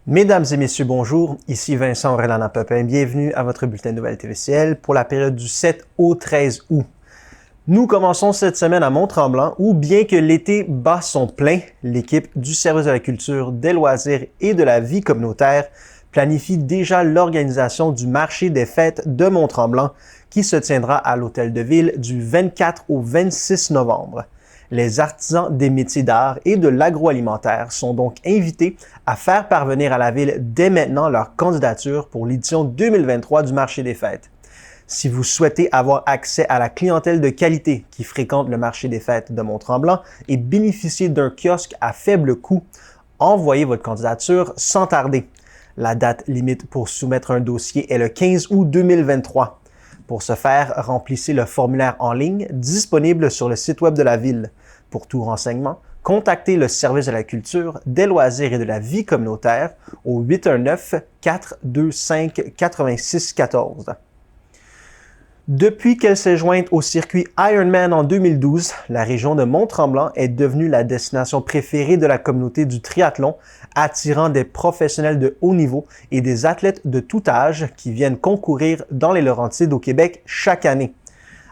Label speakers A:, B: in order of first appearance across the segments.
A: Mesdames et messieurs, bonjour. Ici Vincent Aurélana-Pepin. Bienvenue à votre bulletin de nouvelles TVCL pour la période du 7 au 13 août. Nous commençons cette semaine à Mont-Tremblant où, bien que l'été bat son plein, l'équipe du service de la culture, des loisirs et de la vie communautaire planifie déjà l'organisation du marché des fêtes de Mont-Tremblant qui se tiendra à l'Hôtel de Ville du 24 au 26 novembre. Les artisans des métiers d'art et de l'agroalimentaire sont donc invités à faire parvenir à la Ville dès maintenant leur candidature pour l'édition 2023 du marché des fêtes. Si vous souhaitez avoir accès à la clientèle de qualité qui fréquente le marché des fêtes de Mont-Tremblant et bénéficier d'un kiosque à faible coût, envoyez votre candidature sans tarder. La date limite pour soumettre un dossier est le 15 août 2023. Pour ce faire, remplissez le formulaire en ligne disponible sur le site web de la Ville. Pour tout renseignement, contactez le service de la culture, des loisirs et de la vie communautaire au 819-425-8614. Depuis qu'elle s'est jointe au circuit Ironman en 2012, la région de Mont-Tremblant est devenue la destination préférée de la communauté du triathlon, attirant des professionnels de haut niveau et des athlètes de tout âge qui viennent concourir dans les Laurentides au Québec chaque année.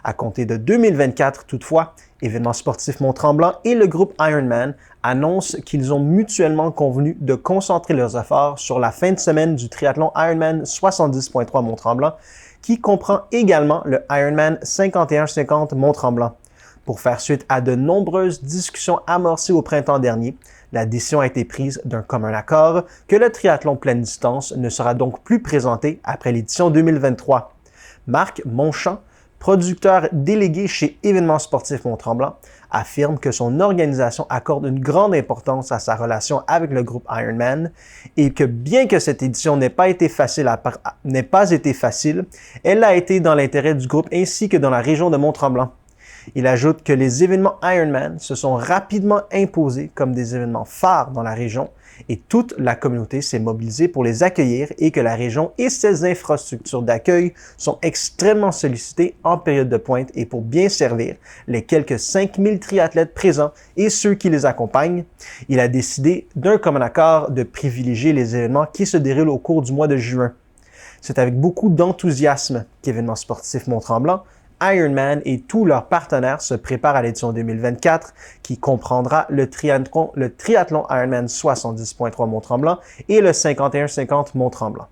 A: À compter de 2024, toutefois, Événements sportifs Mont-Tremblant et le groupe Ironman annoncent qu'ils ont mutuellement convenu de concentrer leurs efforts sur la fin de semaine du triathlon Ironman 70.3 Mont-Tremblant, qui comprend également le Ironman 5150 Mont-Tremblant. Pour faire suite à de nombreuses discussions amorcées au printemps dernier, la décision a été prise d'un commun accord que le triathlon pleine distance ne sera donc plus présenté après l'édition 2023. Marc Monchamp, producteur délégué chez Événements sportifs Mont-Tremblant, affirme que son organisation accorde une grande importance à sa relation avec le groupe Ironman et que bien que cette édition n'ait pas été facile, elle a été dans l'intérêt du groupe ainsi que dans la région de Mont-Tremblant. Il ajoute que les événements Ironman se sont rapidement imposés comme des événements phares dans la région et toute la communauté s'est mobilisée pour les accueillir et que la région et ses infrastructures d'accueil sont extrêmement sollicitées en période de pointe et pour bien servir les quelques 5000 triathlètes présents et ceux qui les accompagnent. Il a décidé d'un commun accord de privilégier les événements qui se déroulent au cours du mois de juin. C'est avec beaucoup d'enthousiasme qu'Événements sportifs Mont-Tremblant, Ironman et tous leurs partenaires se préparent à l'édition 2024 qui comprendra le triathlon Ironman 70.3 Mont-Tremblant et le 5150 Mont-Tremblant.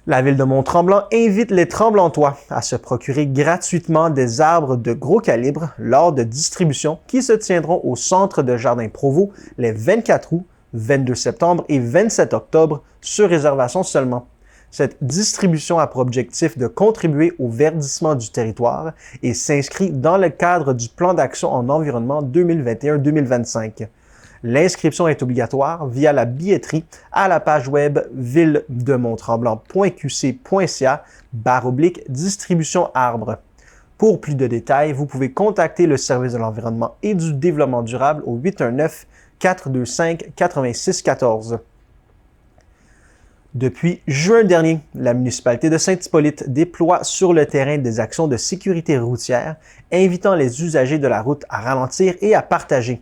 A: La ville de Mont-Tremblant invite les Tremblantois à se procurer gratuitement des arbres de gros calibre lors de distributions qui se tiendront au centre de Jardin Provost les 24 août, 22 septembre et 27 octobre sur réservation seulement. Cette distribution a pour objectif de contribuer au verdissement du territoire et s'inscrit dans le cadre du plan d'action en environnement 2021-2025. L'inscription est obligatoire via la billetterie à la page web villedemonttremblant.qc.ca/distribution arbres. Pour plus de détails, vous pouvez contacter le service de l'environnement et du développement durable au 819-425-8614. Depuis juin dernier, la municipalité de Saint-Hippolyte déploie sur le terrain des actions de sécurité routière, invitant les usagers de la route à ralentir et à partager.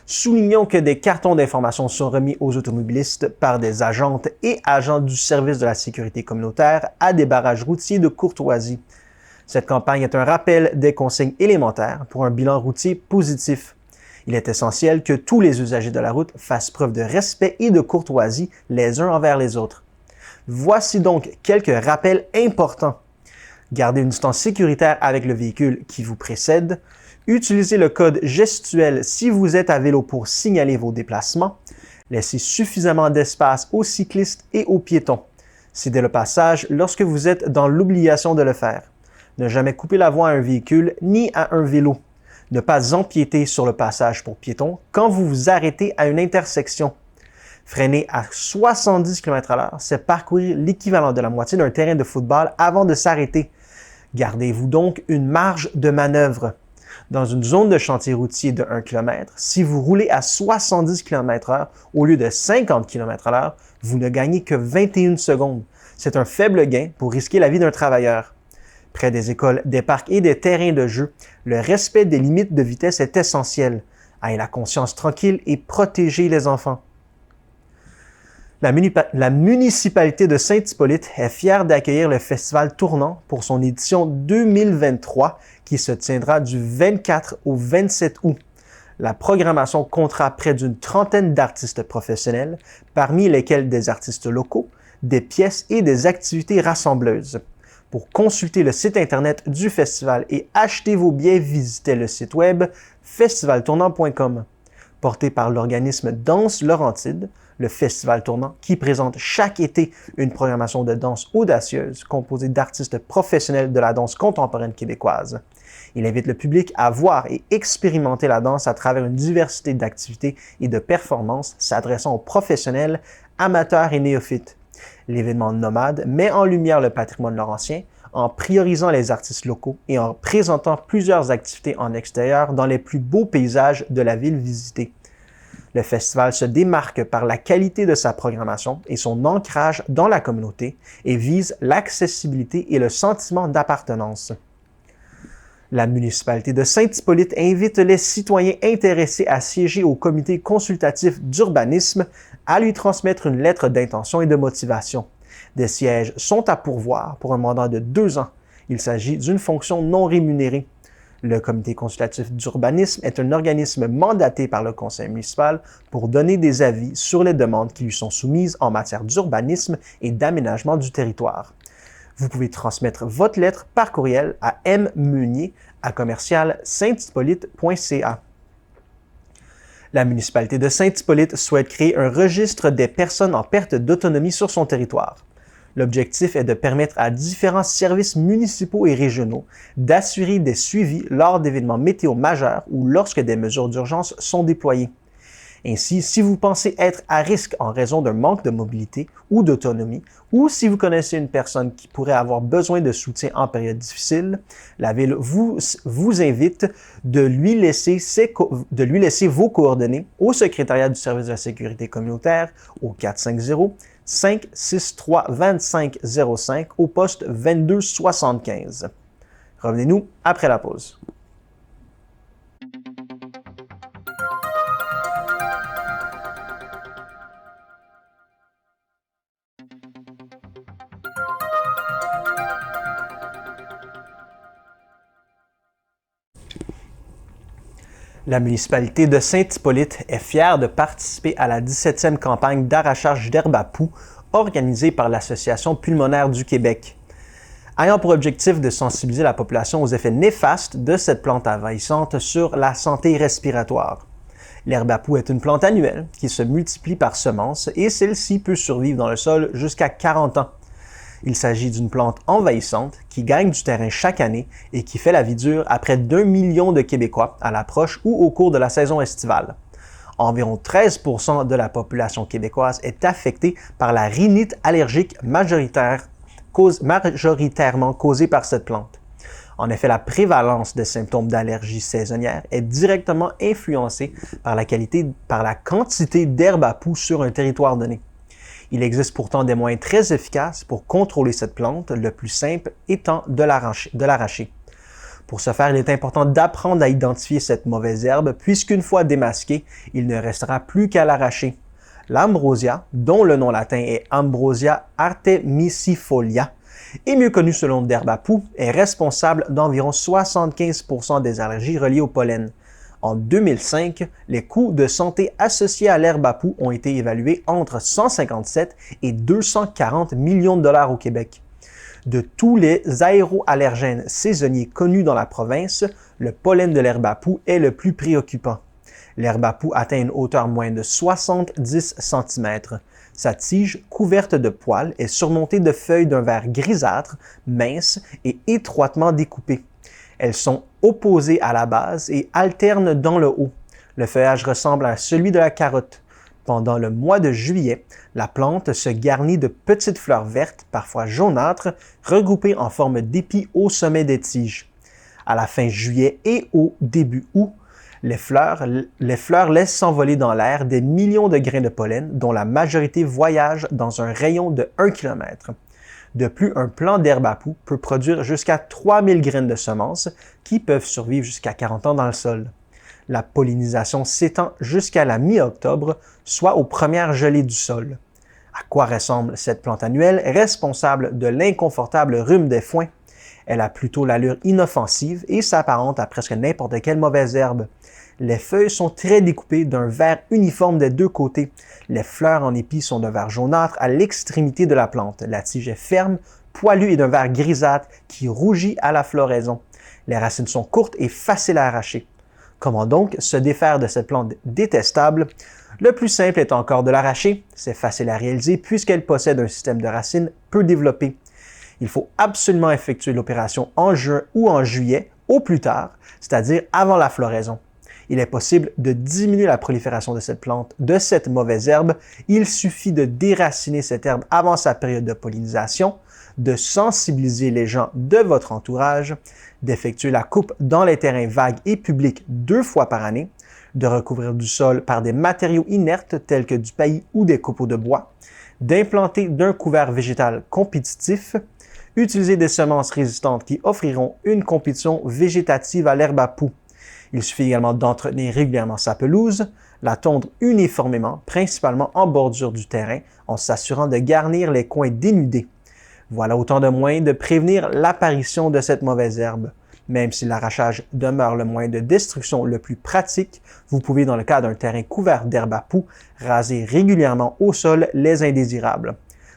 A: Soulignons que des cartons d'information sont remis aux automobilistes par des agentes et agents du service de la sécurité communautaire à des barrages routiers de courtoisie. Cette campagne est un rappel des consignes élémentaires pour un bilan routier positif. Il est essentiel que tous les usagers de la route fassent preuve de respect et de courtoisie les uns envers les autres. Voici donc quelques rappels importants. Gardez une distance sécuritaire avec le véhicule qui vous précède. Utilisez le code gestuel si vous êtes à vélo pour signaler vos déplacements. Laissez suffisamment d'espace aux cyclistes et aux piétons. Cédez le passage lorsque vous êtes dans l'obligation de le faire. Ne jamais couper la voie à un véhicule ni à un vélo. Ne pas empiéter sur le passage pour piétons quand vous vous arrêtez à une intersection. Freiner à 70 km/h, c'est parcourir l'équivalent de la moitié d'un terrain de football avant de s'arrêter. Gardez-vous donc une marge de manœuvre. Dans une zone de chantier routier de 1 km, si vous roulez à 70 km/h au lieu de 50 km/h, vous ne gagnez que 21 secondes. C'est un faible gain pour risquer la vie d'un travailleur. Près des écoles, des parcs et des terrains de jeu, le respect des limites de vitesse est essentiel. Ayez la conscience tranquille et protégez les enfants. La municipalité de Saint-Hippolyte est fière d'accueillir le Festival Tournant pour son édition 2023 qui se tiendra du 24 au 27 août. La programmation comptera près d'une trentaine d'artistes professionnels, parmi lesquels des artistes locaux, des pièces et des activités rassembleuses. Pour consulter le site internet du festival et acheter vos billets, visitez le site web festivaltournant.com. Porté par l'organisme Danse Laurentide, le Festival Tournant, qui présente chaque été une programmation de danse audacieuse composée d'artistes professionnels de la danse contemporaine québécoise. Il invite le public à voir et expérimenter la danse à travers une diversité d'activités et de performances s'adressant aux professionnels, amateurs et néophytes. L'événement nomade met en lumière le patrimoine laurentien en priorisant les artistes locaux et en présentant plusieurs activités en extérieur dans les plus beaux paysages de la ville visitée. Le festival se démarque par la qualité de sa programmation et son ancrage dans la communauté et vise l'accessibilité et le sentiment d'appartenance. La municipalité de Saint-Hippolyte invite les citoyens intéressés à siéger au comité consultatif d'urbanisme à lui transmettre une lettre d'intention et de motivation. Des sièges sont à pourvoir pour un mandat de 2 ans. Il s'agit d'une fonction non rémunérée. Le comité consultatif d'urbanisme est un organisme mandaté par le conseil municipal pour donner des avis sur les demandes qui lui sont soumises en matière d'urbanisme et d'aménagement du territoire. Vous pouvez transmettre votre lettre par courriel à mmeunier@sainthyppolyte.ca. La municipalité de Saint-Hippolyte souhaite créer un registre des personnes en perte d'autonomie sur son territoire. L'objectif est de permettre à différents services municipaux et régionaux d'assurer des suivis lors d'événements météo majeurs ou lorsque des mesures d'urgence sont déployées. Ainsi, si vous pensez être à risque en raison d'un manque de mobilité ou d'autonomie, ou si vous connaissez une personne qui pourrait avoir besoin de soutien en période difficile, la Ville vous invite de lui laisser vos coordonnées au secrétariat du service de la sécurité communautaire au 450-563-2505 au poste 2275. Revenez-nous après la pause. La municipalité de Saint-Hippolyte est fière de participer à la 17e campagne d'arrachage d'herbe à poux organisée par l'Association pulmonaire du Québec. Ayant pour objectif de sensibiliser la population aux effets néfastes de cette plante envahissante sur la santé respiratoire. L'herbe à poux est une plante annuelle qui se multiplie par semences et celle-ci peut survivre dans le sol jusqu'à 40 ans. Il s'agit d'une plante envahissante qui gagne du terrain chaque année et qui fait la vie dure à près d'1 million de Québécois à l'approche ou au cours de la saison estivale. Environ 13% de la population québécoise est affectée par la rhinite allergique majoritairement causée par cette plante. En effet, la prévalence de symptômes d'allergie saisonnière est directement influencée par la quantité d'herbe à poux sur un territoire donné. Il existe pourtant des moyens très efficaces pour contrôler cette plante, le plus simple étant de l'arracher. Pour ce faire, il est important d'apprendre à identifier cette mauvaise herbe, puisqu'une fois démasquée, il ne restera plus qu'à l'arracher. L'ambrosia, dont le nom latin est Ambrosia artemisifolia, et mieux connu sous le nom d'herbe à poux, est responsable d'environ 75% des allergies reliées au pollen. En 2005, les coûts de santé associés à l'herbe à poux ont été évalués entre 157 et 240 millions de dollars au Québec. De tous les aéroallergènes saisonniers connus dans la province, le pollen de l'herbe à poux est le plus préoccupant. L'herbe à poux atteint une hauteur moyenne de 70 cm. Sa tige, couverte de poils, est surmontée de feuilles d'un vert grisâtre, minces et étroitement découpées. Elles sont opposées à la base et alternent dans le haut. Le feuillage ressemble à celui de la carotte. Pendant le mois de juillet, la plante se garnit de petites fleurs vertes, parfois jaunâtres, regroupées en forme d'épi au sommet des tiges. À la fin juillet et au début août, les fleurs laissent s'envoler dans l'air des millions de grains de pollen dont la majorité voyagent dans un rayon de 1 km. De plus, un plant d'herbe à poux peut produire jusqu'à 3000 graines de semences qui peuvent survivre jusqu'à 40 ans dans le sol. La pollinisation s'étend jusqu'à la mi-octobre, soit aux premières gelées du sol. À quoi ressemble cette plante annuelle, responsable de l'inconfortable rhume des foins? Elle a plutôt l'allure inoffensive et s'apparente à presque n'importe quelle mauvaise herbe. Les feuilles sont très découpées d'un vert uniforme des deux côtés. Les fleurs en épi sont d'un vert jaunâtre à l'extrémité de la plante. La tige est ferme, poilue et d'un vert grisâtre qui rougit à la floraison. Les racines sont courtes et faciles à arracher. Comment donc se défaire de cette plante détestable? Le plus simple est encore de l'arracher. C'est facile à réaliser puisqu'elle possède un système de racines peu développé. Il faut absolument effectuer l'opération en juin ou en juillet, au plus tard, c'est-à-dire avant la floraison. Il est possible de diminuer la prolifération de cette plante, de cette mauvaise herbe. Il suffit de déraciner cette herbe avant sa période de pollinisation, de sensibiliser les gens de votre entourage, d'effectuer la coupe dans les terrains vagues et publics 2 fois par année, de recouvrir du sol par des matériaux inertes tels que du paillis ou des copeaux de bois, d'implanter d'un couvert végétal compétitif, utiliser des semences résistantes qui offriront une compétition végétative à l'herbe à poux. Il suffit également d'entretenir régulièrement sa pelouse, la tondre uniformément, principalement en bordure du terrain, en s'assurant de garnir les coins dénudés. Voilà autant de moyens de prévenir l'apparition de cette mauvaise herbe. Même si l'arrachage demeure le moyen de destruction le plus pratique, vous pouvez, dans le cas d'un terrain couvert d'herbe à poux, raser régulièrement au sol les indésirables.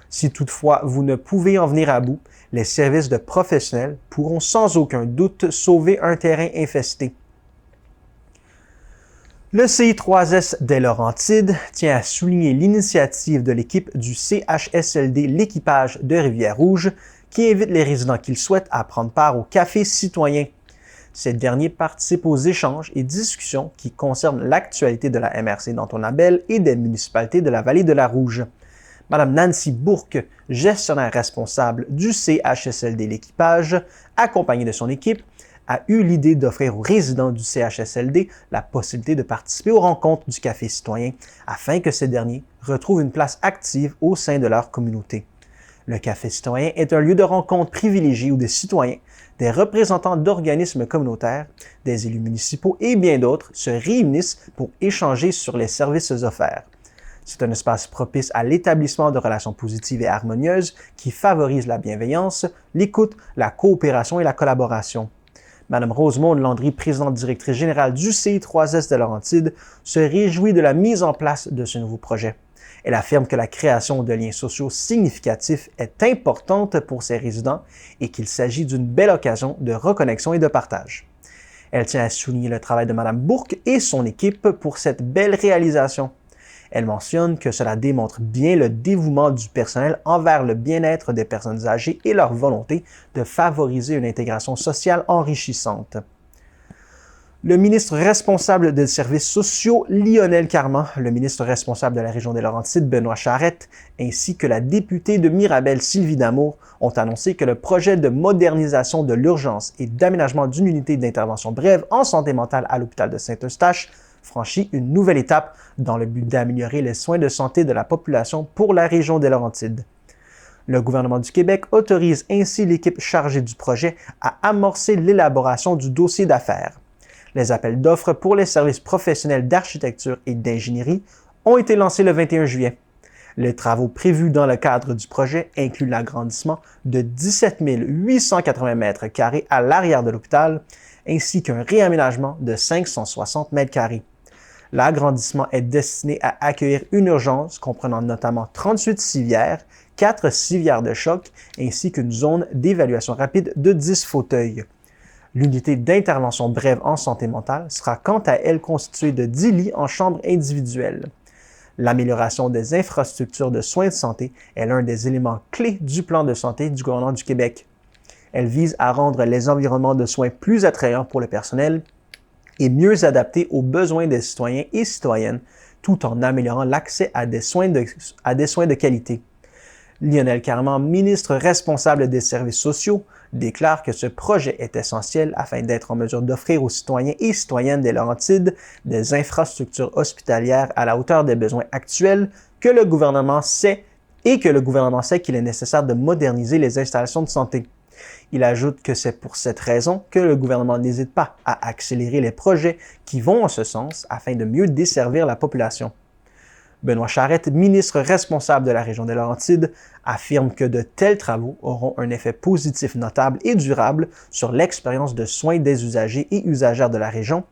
A: Si toutefois vous ne pouvez en venir à bout, les services de professionnels pourront sans aucun doute sauver un terrain infesté. Le CI3S des Laurentides tient à souligner l'initiative de l'équipe du CHSLD L'Équipage de Rivière-Rouge qui invite les résidents qui le souhaitent à prendre part au Café citoyen. Ces derniers participent aux échanges et discussions qui concernent l'actualité de la MRC d'Anton-Labelle et des municipalités de la Vallée de la Rouge. Madame Nancy Bourque, gestionnaire responsable du CHSLD L'Équipage, accompagnée de son équipe, a eu l'idée d'offrir aux résidents du CHSLD la possibilité de participer aux rencontres du Café citoyen afin que ces derniers retrouvent une place active au sein de leur communauté. Le Café citoyen est un lieu de rencontre privilégié où des citoyens, des représentants d'organismes communautaires, des élus municipaux et bien d'autres se réunissent pour échanger sur les services offerts. C'est un espace propice à l'établissement de relations positives et harmonieuses qui favorisent la bienveillance, l'écoute, la coopération et la collaboration. Madame Rosemonde Landry, présidente directrice générale du CI3S de Laurentides, se réjouit de la mise en place de ce nouveau projet. Elle affirme que la création de liens sociaux significatifs est importante pour ses résidents et qu'il s'agit d'une belle occasion de reconnexion et de partage. Elle tient à souligner le travail de Madame Bourque et son équipe pour cette belle réalisation. Elle mentionne que cela démontre bien le dévouement du personnel envers le bien-être des personnes âgées et leur volonté de favoriser une intégration sociale enrichissante. Le ministre responsable des services sociaux, Lionel Carman, le ministre responsable de la région des Laurentides, Benoît Charette, ainsi que la députée de Mirabel, Sylvie Damour, ont annoncé que le projet de modernisation de l'urgence et d'aménagement d'une unité d'intervention brève en santé mentale à l'hôpital de Saint-Eustache franchit une nouvelle étape dans le but d'améliorer les soins de santé de la population pour la région des Laurentides. Le gouvernement du Québec autorise ainsi l'équipe chargée du projet à amorcer l'élaboration du dossier d'affaires. Les appels d'offres pour les services professionnels d'architecture et d'ingénierie ont été lancés le 21 juillet. Les travaux prévus dans le cadre du projet incluent l'agrandissement de 17 880 mètres carrés à l'arrière de l'hôpital, ainsi qu'un réaménagement de 560 mètres carrés. L'agrandissement est destiné à accueillir une urgence comprenant notamment 38 civières, 4 civières de choc, ainsi qu'une zone d'évaluation rapide de 10 fauteuils. L'unité d'intervention brève en santé mentale sera quant à elle constituée de 10 lits en chambre individuelle. L'amélioration des infrastructures de soins de santé est l'un des éléments clés du plan de santé du gouvernement du Québec. Elle vise à rendre les environnements de soins plus attrayants pour le personnel et mieux adaptés aux besoins des citoyens et citoyennes, tout en améliorant l'accès à des soins de qualité. Lionel Carman, ministre responsable des services sociaux, déclare que ce projet est essentiel afin d'être en mesure d'offrir aux citoyens et citoyennes des Laurentides des infrastructures hospitalières à la hauteur des besoins actuels que le gouvernement sait qu'il est nécessaire de moderniser les installations de santé. Il ajoute que c'est pour cette raison que le gouvernement n'hésite pas à accélérer les projets qui vont en ce sens afin de mieux desservir la population. Benoît Charette, ministre responsable de la région des Laurentides, affirme que de tels travaux auront un effet positif notable et durable sur l'expérience de soins des usagers et usagères de la région,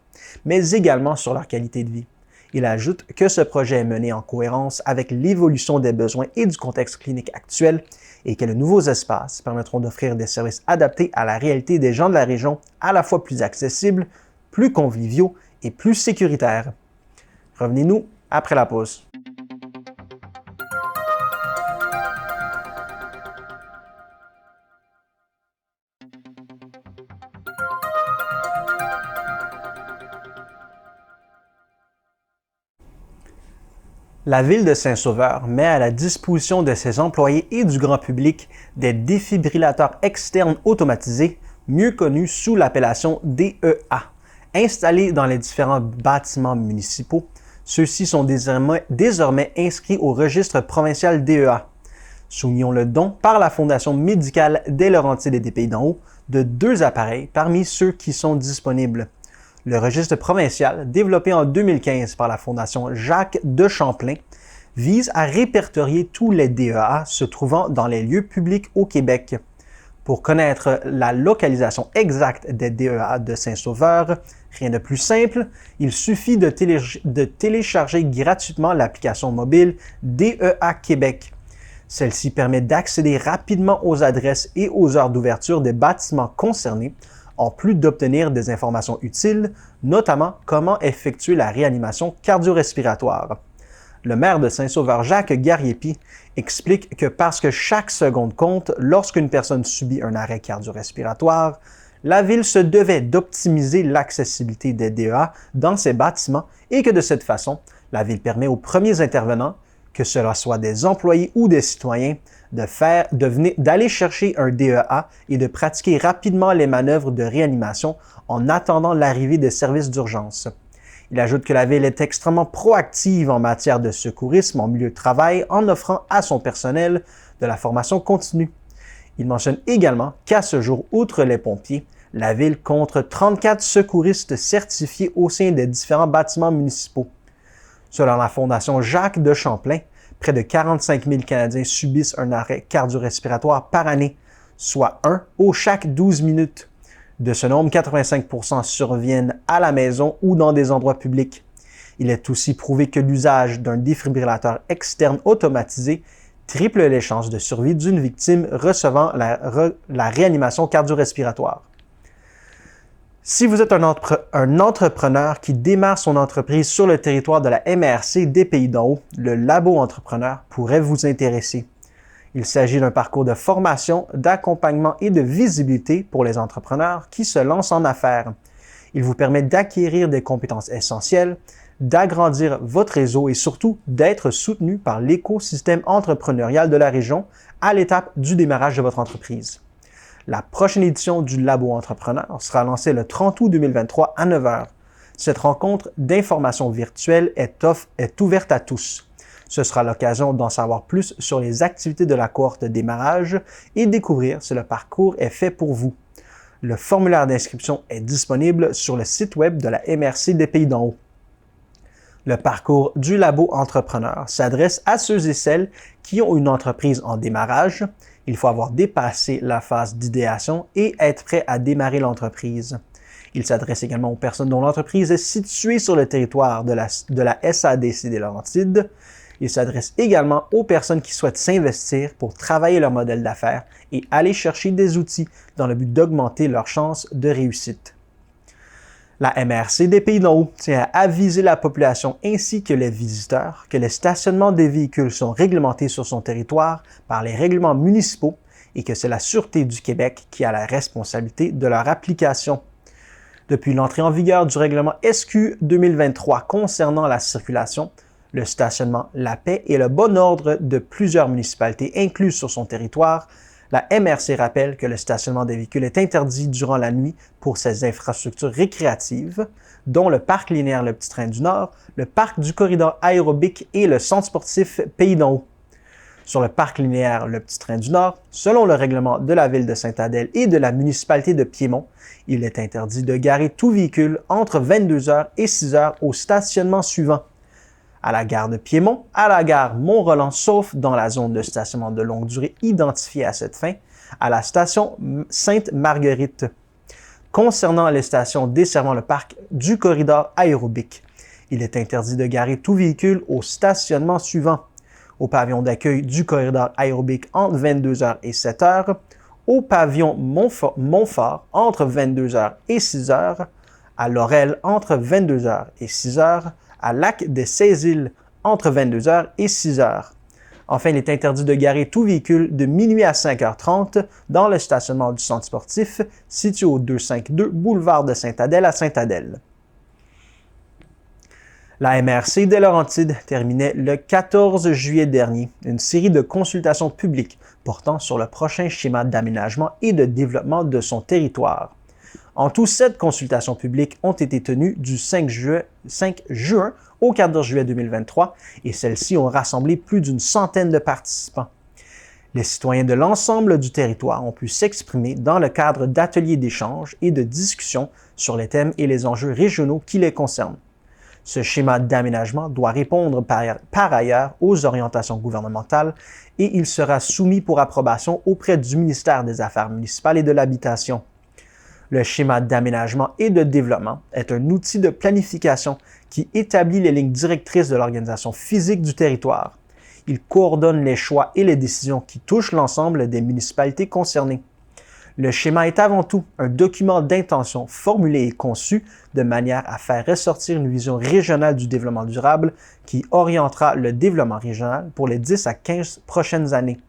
A: mais également sur leur qualité de vie. Il ajoute que ce projet est mené en cohérence avec l'évolution des besoins et du contexte clinique actuel et que les nouveaux espaces permettront d'offrir des services adaptés à la réalité des gens de la région, à la fois plus accessibles, plus conviviaux et plus sécuritaires. Revenez-nous après la pause. La ville de Saint-Sauveur met à la disposition de ses employés et du grand public des défibrillateurs externes automatisés, mieux connus sous l'appellation DEA. Installés dans les différents bâtiments municipaux, ceux-ci sont désormais inscrits au registre provincial DEA. Soulignons le don par la Fondation médicale des Laurentides et des Pays d'en haut de 2 appareils parmi ceux qui sont disponibles. Le registre provincial, développé en 2015 par la Fondation Jacques de Champlain, vise à répertorier tous les DEA se trouvant dans les lieux publics au Québec. Pour connaître la localisation exacte des DEA de Saint-Sauveur, rien de plus simple, il suffit de télécharger gratuitement l'application mobile DEA Québec. Celle-ci permet d'accéder rapidement aux adresses et aux heures d'ouverture des bâtiments concernés, en plus d'obtenir des informations utiles, notamment comment effectuer la réanimation cardio-respiratoire. Le maire de Saint-Sauveur, Jacques Gariepi, explique que parce que chaque seconde compte lorsqu'une personne subit un arrêt cardio-respiratoire, la ville se devait d'optimiser l'accessibilité des DEA dans ses bâtiments et que de cette façon, la ville permet aux premiers intervenants, que cela soit des employés ou des citoyens, d'aller chercher un DEA et de pratiquer rapidement les manœuvres de réanimation en attendant l'arrivée des services d'urgence. Il ajoute que la ville est extrêmement proactive en matière de secourisme en milieu de travail en offrant à son personnel de la formation continue. Il mentionne également qu'à ce jour, outre les pompiers, la ville compte 34 secouristes certifiés au sein des différents bâtiments municipaux. Selon la Fondation Jacques de Champlain, près de 45 000 Canadiens subissent un arrêt cardio-respiratoire par année, soit un au chaque 12 minutes. De ce nombre, 85% surviennent à la maison ou dans des endroits publics. Il est aussi prouvé que l'usage d'un défibrillateur externe automatisé triple les chances de survie d'une victime recevant la réanimation cardio-respiratoire. Si vous êtes un entrepreneur qui démarre son entreprise sur le territoire de la MRC des Pays d'en haut, le Labo Entrepreneur pourrait vous intéresser. Il s'agit d'un parcours de formation, d'accompagnement et de visibilité pour les entrepreneurs qui se lancent en affaires. Il vous permet d'acquérir des compétences essentielles, d'agrandir votre réseau et surtout d'être soutenu par l'écosystème entrepreneurial de la région à l'étape du démarrage de votre entreprise. La prochaine édition du Labo Entrepreneur sera lancée le 30 août 2023 à 9h. Cette rencontre d'information virtuelle est ouverte à tous. Ce sera l'occasion d'en savoir plus sur les activités de la cohorte démarrage et découvrir si le parcours est fait pour vous. Le formulaire d'inscription est disponible sur le site web de la MRC des Pays d'en haut. Le parcours du Labo Entrepreneur s'adresse à ceux et celles qui ont une entreprise en démarrage. Il faut avoir dépassé la phase d'idéation et être prêt à démarrer l'entreprise. Il s'adresse également aux personnes dont l'entreprise est située sur le territoire de la SADC des Laurentides. Il s'adresse également aux personnes qui souhaitent s'investir pour travailler leur modèle d'affaires et aller chercher des outils dans le but d'augmenter leurs chances de réussite. La MRC des Pays d'en haut tient à aviser la population ainsi que les visiteurs que les stationnements des véhicules sont réglementés sur son territoire par les règlements municipaux et que c'est la Sûreté du Québec qui a la responsabilité de leur application. Depuis l'entrée en vigueur du règlement SQ 2023 concernant la circulation, le stationnement, la paix et le bon ordre de plusieurs municipalités incluses sur son territoire, la MRC rappelle que le stationnement des véhicules est interdit durant la nuit pour ces infrastructures récréatives, dont le parc linéaire Le Petit Train du Nord, le parc du corridor aérobique et le centre sportif Pays d'en haut. Sur le parc linéaire Le Petit Train du Nord, selon le règlement de la ville de Sainte-Adèle et de la municipalité de Piémont, il est interdit de garer tout véhicule entre 22h et 6h au stationnement suivant. à la gare de Piémont, à la gare Mont-Roland, sauf dans la zone de stationnement de longue durée identifiée à cette fin, à la station Sainte-Marguerite. Concernant les stations desservant le parc du corridor aérobique, il est interdit de garer tout véhicule au stationnement suivant: au pavillon d'accueil du corridor aérobique entre 22h et 7h, au pavillon Montfort entre 22h et 6h, à Laurel entre 22h et 6h, à Lac des 16-Îles entre 22h et 6h. Enfin, il est interdit de garer tout véhicule de minuit à 5h30 dans le stationnement du centre sportif situé au 252 boulevard de Sainte-Adèle à Sainte-Adèle. La MRC des Laurentides terminait le 14 juillet dernier une série de consultations publiques portant sur le prochain schéma d'aménagement et de développement de son territoire. En tout, 7 consultations publiques ont été tenues du 5 juin au 14 juillet 2023 et celles-ci ont rassemblé plus d'une centaine de participants. Les citoyens de l'ensemble du territoire ont pu s'exprimer dans le cadre d'ateliers d'échange et de discussions sur les thèmes et les enjeux régionaux qui les concernent. Ce schéma d'aménagement doit répondre par ailleurs aux orientations gouvernementales et il sera soumis pour approbation auprès du ministère des Affaires municipales et de l'Habitation. Le schéma d'aménagement et de développement est un outil de planification qui établit les lignes directrices de l'organisation physique du territoire. Il coordonne les choix et les décisions qui touchent l'ensemble des municipalités concernées. Le schéma est avant tout un document d'intention formulé et conçu de manière à faire ressortir une vision régionale du développement durable qui orientera le développement régional pour les 10 à 15 prochaines années.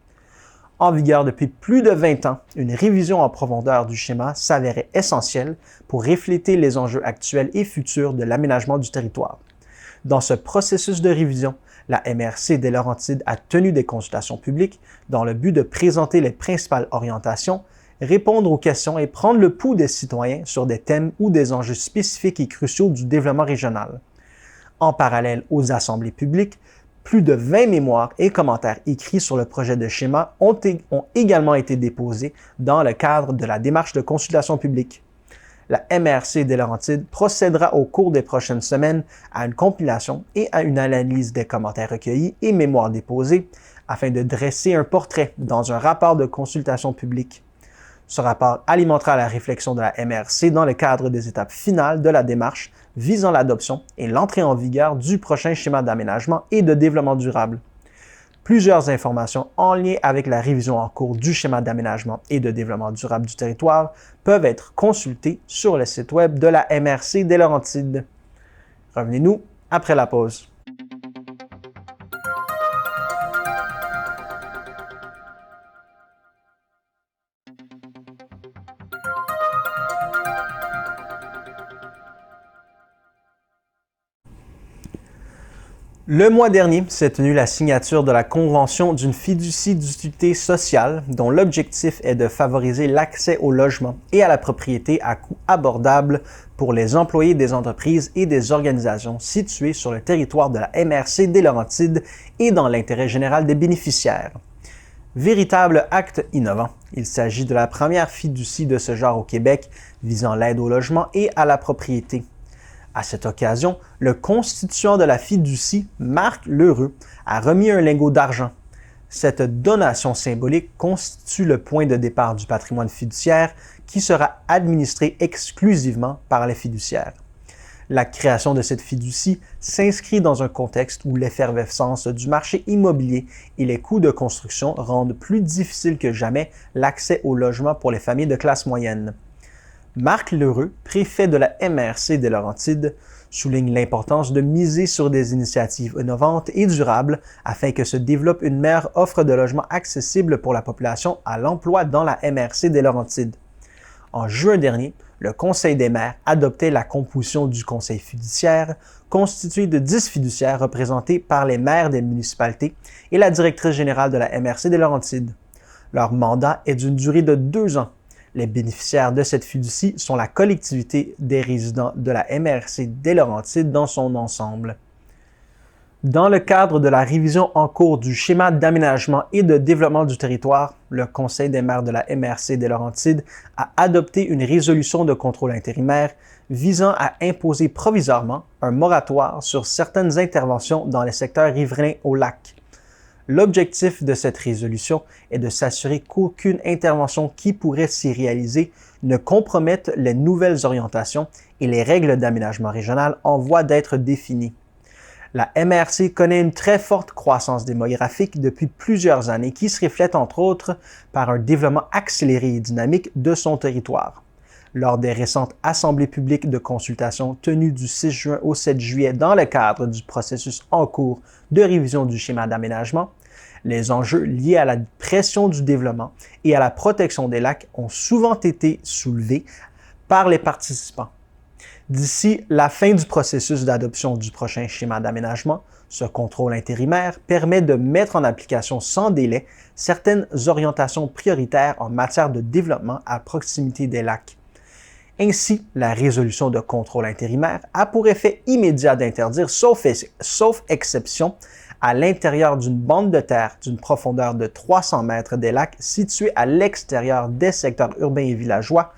A: En vigueur depuis plus de 20 ans, une révision en profondeur du schéma s'avérait essentielle pour refléter les enjeux actuels et futurs de l'aménagement du territoire. Dans ce processus de révision, la MRC des Laurentides a tenu des consultations publiques dans le but de présenter les principales orientations, répondre aux questions et prendre le pouls des citoyens sur des thèmes ou des enjeux spécifiques et cruciaux du développement régional. En parallèle aux assemblées publiques, plus de 20 mémoires et commentaires écrits sur le projet de schéma ont également été déposés dans le cadre de la démarche de consultation publique. La MRC des Laurentides procédera au cours des prochaines semaines à une compilation et à une analyse des commentaires recueillis et mémoires déposés afin de dresser un portrait dans un rapport de consultation publique. Ce rapport alimentera la réflexion de la MRC dans le cadre des étapes finales de la démarche visant l'adoption et l'entrée en vigueur du prochain schéma d'aménagement et de développement durable. Plusieurs informations en lien avec la révision en cours du schéma d'aménagement et de développement durable du territoire peuvent être consultées sur le site web de la MRC des Laurentides. Revenez-nous après la pause. Le mois dernier s'est tenue la signature de la convention d'une fiducie d'utilité sociale dont l'objectif est de favoriser l'accès au logement et à la propriété à coût abordable pour les employés des entreprises et des organisations situées sur le territoire de la MRC des Laurentides et dans l'intérêt général des bénéficiaires. Véritable acte innovant, il s'agit de la première fiducie de ce genre au Québec visant l'aide au logement et à la propriété. À cette occasion, le constituant de la fiducie, Marc Lheureux, a remis un lingot d'argent. Cette donation symbolique constitue le point de départ du patrimoine fiduciaire qui sera administré exclusivement par les fiduciaires. La création de cette fiducie s'inscrit dans un contexte où l'effervescence du marché immobilier et les coûts de construction rendent plus difficile que jamais l'accès au logement pour les familles de classe moyenne. Marc Lheureux, préfet de la MRC des Laurentides, souligne l'importance de miser sur des initiatives innovantes et durables afin que se développe une meilleure offre de logement accessible pour la population à l'emploi dans la MRC des Laurentides. En juin dernier, le Conseil des maires adoptait la composition du Conseil fiduciaire, constitué de 10 fiduciaires représentés par les maires des municipalités et la directrice générale de la MRC des Laurentides. Leur mandat est d'une durée de 2 ans. Les bénéficiaires de cette fiducie sont la collectivité des résidents de la MRC des Laurentides dans son ensemble. Dans le cadre de la révision en cours du schéma d'aménagement et de développement du territoire, le Conseil des maires de la MRC des Laurentides a adopté une résolution de contrôle intérimaire visant à imposer provisoirement un moratoire sur certaines interventions dans les secteurs riverains au lac. L'objectif de cette résolution est de s'assurer qu'aucune intervention qui pourrait s'y réaliser ne compromette les nouvelles orientations et les règles d'aménagement régional en voie d'être définies. La MRC connaît une très forte croissance démographique depuis plusieurs années qui se reflète entre autres par un développement accéléré et dynamique de son territoire. Lors des récentes assemblées publiques de consultation tenues du 6 juin au 7 juillet dans le cadre du processus en cours de révision du schéma d'aménagement, les enjeux liés à la pression du développement et à la protection des lacs ont souvent été soulevés par les participants. D'ici la fin du processus d'adoption du prochain schéma d'aménagement, ce contrôle intérimaire permet de mettre en application sans délai certaines orientations prioritaires en matière de développement à proximité des lacs. Ainsi, la résolution de contrôle intérimaire a pour effet immédiat d'interdire, sauf exception, à l'intérieur d'une bande de terre d'une profondeur de 300 mètres des lacs situés à l'extérieur des secteurs urbains et villageois,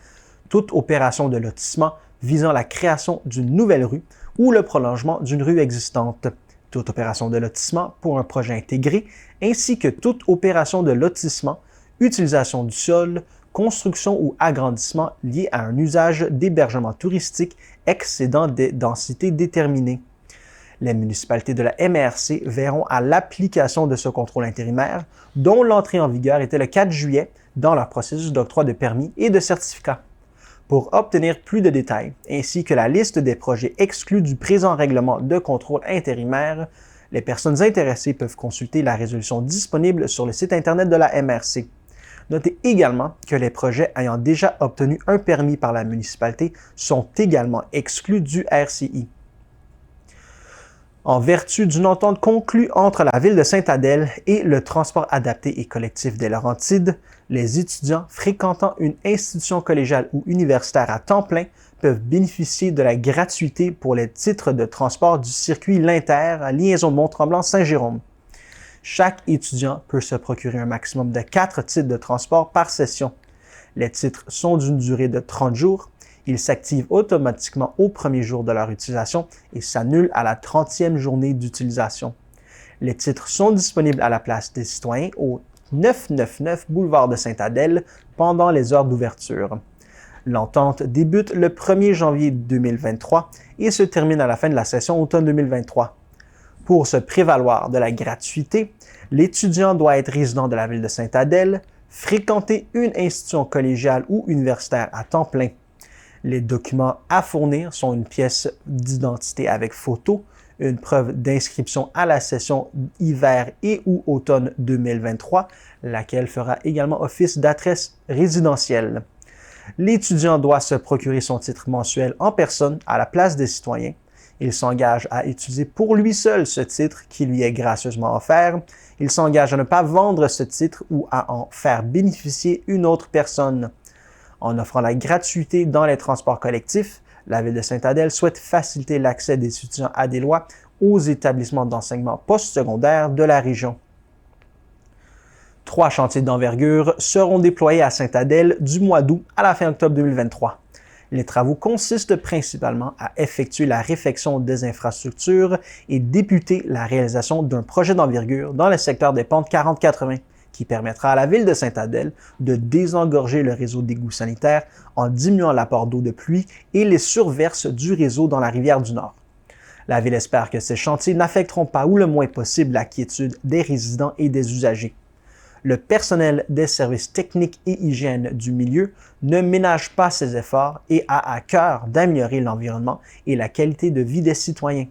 A: toute opération de lotissement visant la création d'une nouvelle rue ou le prolongement d'une rue existante, toute opération de lotissement pour un projet intégré, ainsi que toute opération de lotissement, utilisation du sol, construction ou agrandissement lié à un usage d'hébergement touristique excédant des densités déterminées. Les municipalités de la MRC verront à l'application de ce contrôle intérimaire, dont l'entrée en vigueur était le 4 juillet, dans leur processus d'octroi de permis et de certificats. Pour obtenir plus de détails, ainsi que la liste des projets exclus du présent règlement de contrôle intérimaire, les personnes intéressées peuvent consulter la résolution disponible sur le site Internet de la MRC. Notez également que les projets ayant déjà obtenu un permis par la municipalité sont également exclus du RCI. En vertu d'une entente conclue entre la Ville de Sainte-Adèle et le transport adapté et collectif des Laurentides, les étudiants fréquentant une institution collégiale ou universitaire à temps plein peuvent bénéficier de la gratuité pour les titres de transport du circuit L'Inter à liaison Mont-Tremblant-Saint-Jérôme. Chaque étudiant peut se procurer un maximum de 4 titres de transport par session. Les titres sont d'une durée de 30 jours. Ils s'activent automatiquement au premier jour de leur utilisation et s'annulent à la 30e journée d'utilisation. Les titres sont disponibles à la place des citoyens au 999 boulevard de Sainte-Adèle pendant les heures d'ouverture. L'entente débute le 1er janvier 2023 et se termine à la fin de la session automne 2023. Pour se prévaloir de la gratuité, l'étudiant doit être résident de la ville de Sainte-Adèle, fréquenter une institution collégiale ou universitaire à temps plein. Les documents à fournir sont une pièce d'identité avec photo, une preuve d'inscription à la session hiver et ou automne 2023, laquelle fera également office d'adresse résidentielle. L'étudiant doit se procurer son titre mensuel en personne à la place des citoyens. Il s'engage à utiliser pour lui seul ce titre qui lui est gracieusement offert. Il s'engage à ne pas vendre ce titre ou à en faire bénéficier une autre personne. En offrant la gratuité dans les transports collectifs, la Ville de Sainte-Adèle souhaite faciliter l'accès des étudiants adélois aux établissements d'enseignement postsecondaire de la région. 3 chantiers d'envergure seront déployés à Sainte-Adèle du mois d'août à la fin octobre 2023. Les travaux consistent principalement à effectuer la réfection des infrastructures et débuter la réalisation d'un projet d'envergure dans le secteur des pentes 40-80, qui permettra à la Ville de Sainte-Adèle de désengorger le réseau d'égouts sanitaires en diminuant l'apport d'eau de pluie et les surverses du réseau dans la rivière du Nord. La Ville espère que ces chantiers n'affecteront pas ou le moins possible la quiétude des résidents et des usagers. Le personnel des services techniques et hygiène du milieu ne ménage pas ses efforts et a à cœur d'améliorer l'environnement et la qualité de vie des citoyens.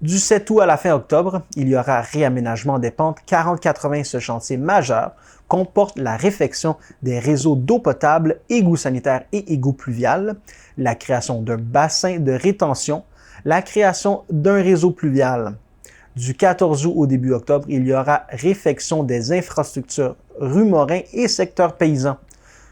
A: Du 7 août à la fin octobre, il y aura réaménagement des pentes 40-80. Ce chantier majeur comporte la réfection des réseaux d'eau potable, égouts sanitaires et égouts pluviales, la création d'un bassin de rétention, la création d'un réseau pluvial. Du 14 août au début octobre, il y aura réfection des infrastructures rue Morin et secteur paysan.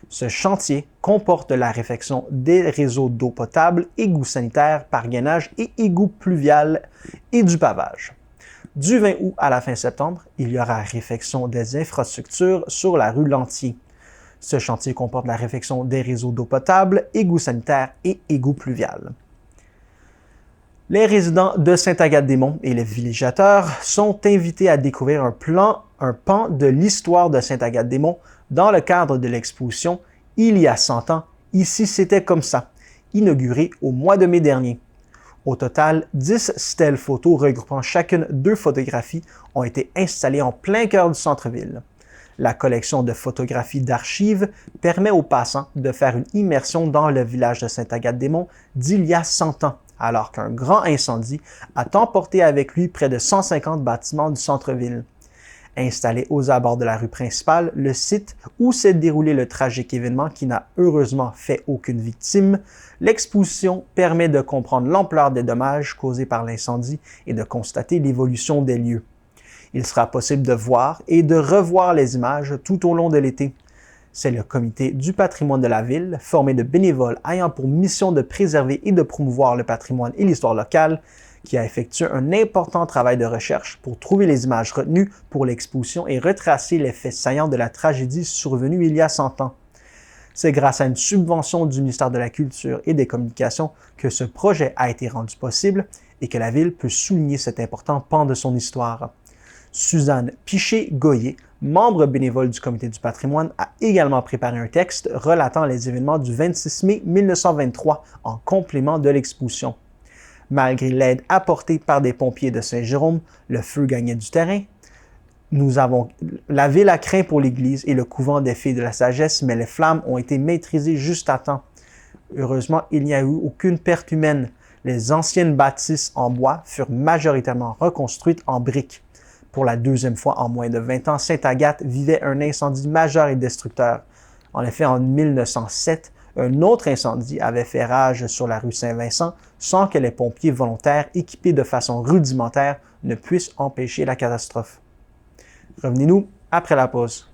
A: Ce chantier comporte la réfection des réseaux d'eau potable, égouts sanitaires, pargainage et égouts pluviales et du pavage. Du 20 août à la fin septembre, il y aura réfection des infrastructures sur la rue Lantier. Ce chantier comporte la réfection des réseaux d'eau potable, égouts sanitaires et égouts pluviales. Les résidents de Sainte-Agathe-des-Monts et les villégiateurs sont invités à découvrir un pan de l'histoire de Sainte-Agathe-des-Monts dans le cadre de l'exposition « Il y a 100 ans, ici c'était comme ça », inaugurée au mois de mai dernier. Au total, 10 stèles photos regroupant chacune 2 photographies ont été installées en plein cœur du centre-ville. La collection de photographies d'archives permet aux passants de faire une immersion dans le village de Sainte-Agathe-des-Monts d'il y a 100 ans, alors qu'un grand incendie a emporté avec lui près de 150 bâtiments du centre-ville. Installé aux abords de la rue principale, le site où s'est déroulé le tragique événement qui n'a heureusement fait aucune victime, l'exposition permet de comprendre l'ampleur des dommages causés par l'incendie et de constater l'évolution des lieux. Il sera possible de voir et de revoir les images tout au long de l'été. C'est le comité du patrimoine de la ville, formé de bénévoles ayant pour mission de préserver et de promouvoir le patrimoine et l'histoire locale, qui a effectué un important travail de recherche pour trouver les images retenues pour l'exposition et retracer les faits saillants de la tragédie survenue il y a 100 ans. C'est grâce à une subvention du ministère de la Culture et des Communications que ce projet a été rendu possible et que la ville peut souligner cet important pan de son histoire. Suzanne Piché-Goyer, membre bénévole du Comité du patrimoine, a également préparé un texte relatant les événements du 26 mai 1923 en complément de l'exposition. Malgré l'aide apportée par des pompiers de Saint-Jérôme, le feu gagnait du terrain. La ville a craint pour l'église et le couvent des Filles de la Sagesse, mais les flammes ont été maîtrisées juste à temps. Heureusement, il n'y a eu aucune perte humaine. Les anciennes bâtisses en bois furent majoritairement reconstruites en briques. Pour la deuxième fois en moins de 20 ans, Sainte-Agathe vivait un incendie majeur et destructeur. En effet, en 1907, un autre incendie avait fait rage sur la rue Saint-Vincent sans que les pompiers volontaires équipés de façon rudimentaire ne puissent empêcher la catastrophe. Revenez-nous après la pause.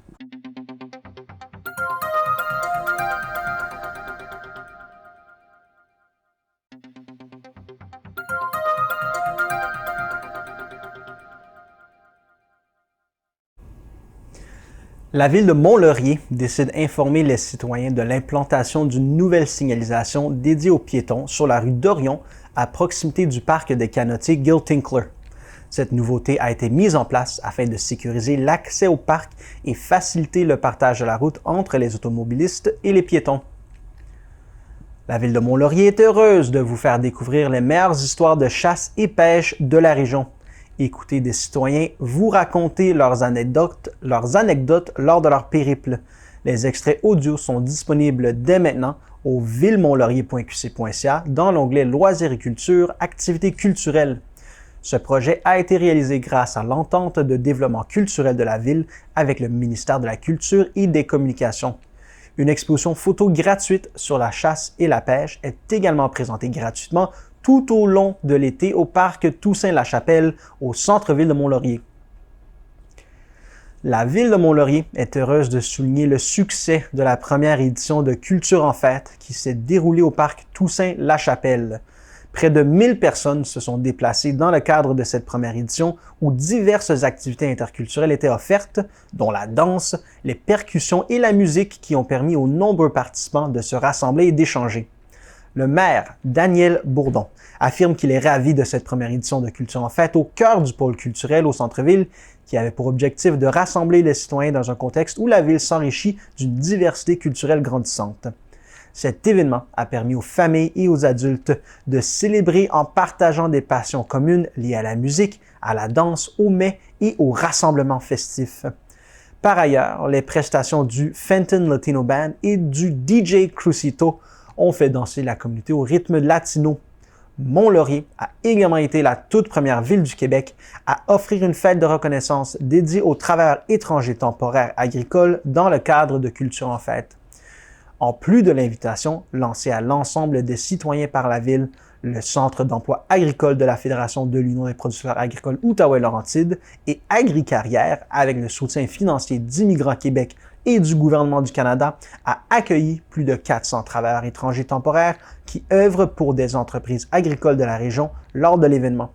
A: La ville de Mont-Laurier décide d'informer les citoyens de l'implantation d'une nouvelle signalisation dédiée aux piétons sur la rue d'Orion à proximité du parc des canotiers Gill Tinkler. Cette nouveauté a été mise en place afin de sécuriser l'accès au parc et faciliter le partage de la route entre les automobilistes et les piétons. La ville de Mont-Laurier est heureuse de vous faire découvrir les meilleures histoires de chasse et pêche de la région. Écoutez des citoyens vous raconter leurs anecdotes lors de leur périple. Les extraits audio sont disponibles dès maintenant au villemontlaurier.qc.ca dans l'onglet Loisirs et culture, activités culturelles. Ce projet a été réalisé grâce à l'entente de développement culturel de la ville avec le ministère de la Culture et des Communications. Une exposition photo gratuite sur la chasse et la pêche est également présentée gratuitement tout au long de l'été au parc Toussaint-la-Chapelle au centre-ville de Mont-Laurier. La ville de Mont-Laurier est heureuse de souligner le succès de la première édition de Culture en fête qui s'est déroulée au parc Toussaint-la-Chapelle. Près de 1000 personnes se sont déplacées dans le cadre de cette première édition où diverses activités interculturelles étaient offertes, dont la danse, les percussions et la musique qui ont permis aux nombreux participants de se rassembler et d'échanger. Le maire, Daniel Bourdon, affirme qu'il est ravi de cette première édition de Culture en fête au cœur du pôle culturel au centre-ville, qui avait pour objectif de rassembler les citoyens dans un contexte où la ville s'enrichit d'une diversité culturelle grandissante. Cet événement a permis aux familles et aux adultes de célébrer en partageant des passions communes liées à la musique, à la danse, aux mets et aux rassemblements festifs. Par ailleurs, les prestations du Fenton Latino Band et du DJ Crucito ont fait danser la communauté au rythme latino. Mont-Laurier a également été la toute première ville du Québec à offrir une fête de reconnaissance dédiée aux travailleurs étrangers temporaires agricoles dans le cadre de Culture en fête. En plus de l'invitation lancée à l'ensemble des citoyens par la ville, le Centre d'emploi agricole de la Fédération de l'Union des producteurs agricoles Outaouais-Laurentides et Agricarrière, avec le soutien financier d'Immigrants Québec et du gouvernement du Canada, a accueilli plus de 400 travailleurs étrangers temporaires qui œuvrent pour des entreprises agricoles de la région lors de l'événement.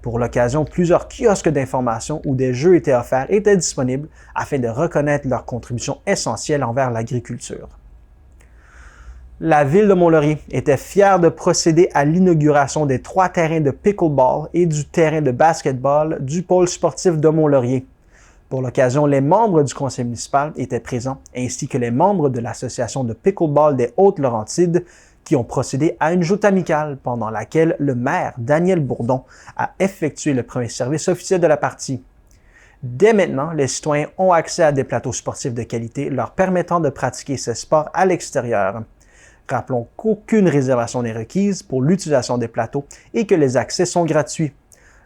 A: Pour l'occasion, plusieurs kiosques d'information où des jeux étaient offerts étaient disponibles afin de reconnaître leur contribution essentielle envers l'agriculture. La ville de Mont-Laurier était fière de procéder à l'inauguration des 3 terrains de pickleball et du terrain de basketball du pôle sportif de Mont-Laurier. Pour l'occasion, les membres du conseil municipal étaient présents, ainsi que les membres de l'association de pickleball des Hautes-Laurentides qui ont procédé à une joute amicale pendant laquelle le maire, Daniel Bourdon, a effectué le premier service officiel de la partie. Dès maintenant, les citoyens ont accès à des plateaux sportifs de qualité leur permettant de pratiquer ces sports à l'extérieur. Rappelons qu'aucune réservation n'est requise pour l'utilisation des plateaux et que les accès sont gratuits.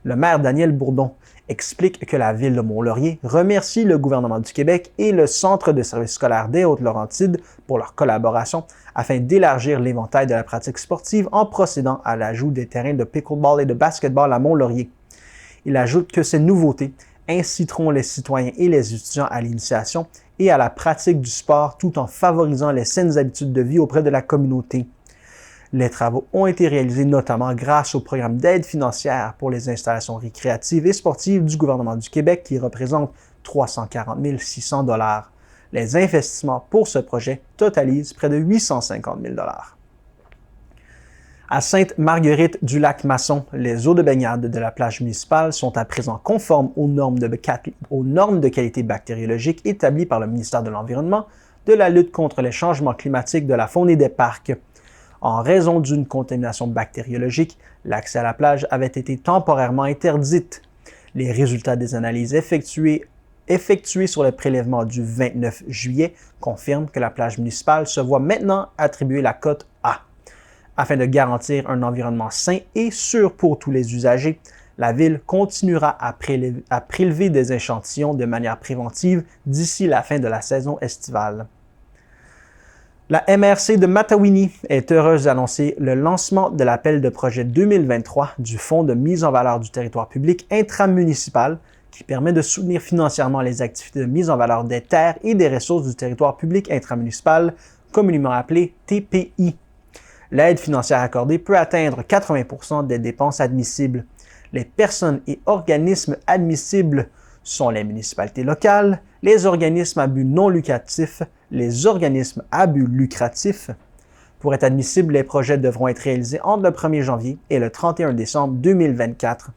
A: Le maire Daniel Bourdon explique que la ville de Mont-Laurier remercie le gouvernement du Québec et le Centre de services scolaires des Hautes-Laurentides pour leur collaboration afin d'élargir l'éventail de la pratique sportive en procédant à l'ajout des terrains de pickleball et de basketball à Mont-Laurier. Il ajoute que ces nouveautés inciteront les citoyens et les étudiants à l'initiation et à la pratique du sport tout en favorisant les saines habitudes de vie auprès de la communauté. Les travaux ont été réalisés notamment grâce au programme d'aide financière pour les installations récréatives et sportives du gouvernement du Québec qui représente 340 600 $. Les investissements pour ce projet totalisent près de 850 000 $. À Sainte-Marguerite-du-Lac-Masson, les eaux de baignade de la plage municipale sont à présent conformes aux normes de qualité bactériologique établies par le ministère de l'Environnement, de la lutte contre les changements climatiques, de la faune et des parcs. En raison d'une contamination bactériologique, l'accès à la plage avait été temporairement interdit. Les résultats des analyses effectuées sur le prélèvement du 29 juillet confirment que la plage municipale se voit maintenant attribuer la cote A. Afin de garantir un environnement sain et sûr pour tous les usagers, la Ville continuera à prélever des échantillons de manière préventive d'ici la fin de la saison estivale. La MRC de Matawini est heureuse d'annoncer le lancement de l'appel de projet 2023 du Fonds de mise en valeur du territoire public intramunicipal qui permet de soutenir financièrement les activités de mise en valeur des terres et des ressources du territoire public intramunicipal, communément appelé TPI. L'aide financière accordée peut atteindre 80% des dépenses admissibles. Les personnes et organismes admissibles sont les municipalités locales, les organismes à but non lucratif, les organismes à but lucratif. Pour être admissibles, les projets devront être réalisés entre le 1er janvier et le 31 décembre 2024.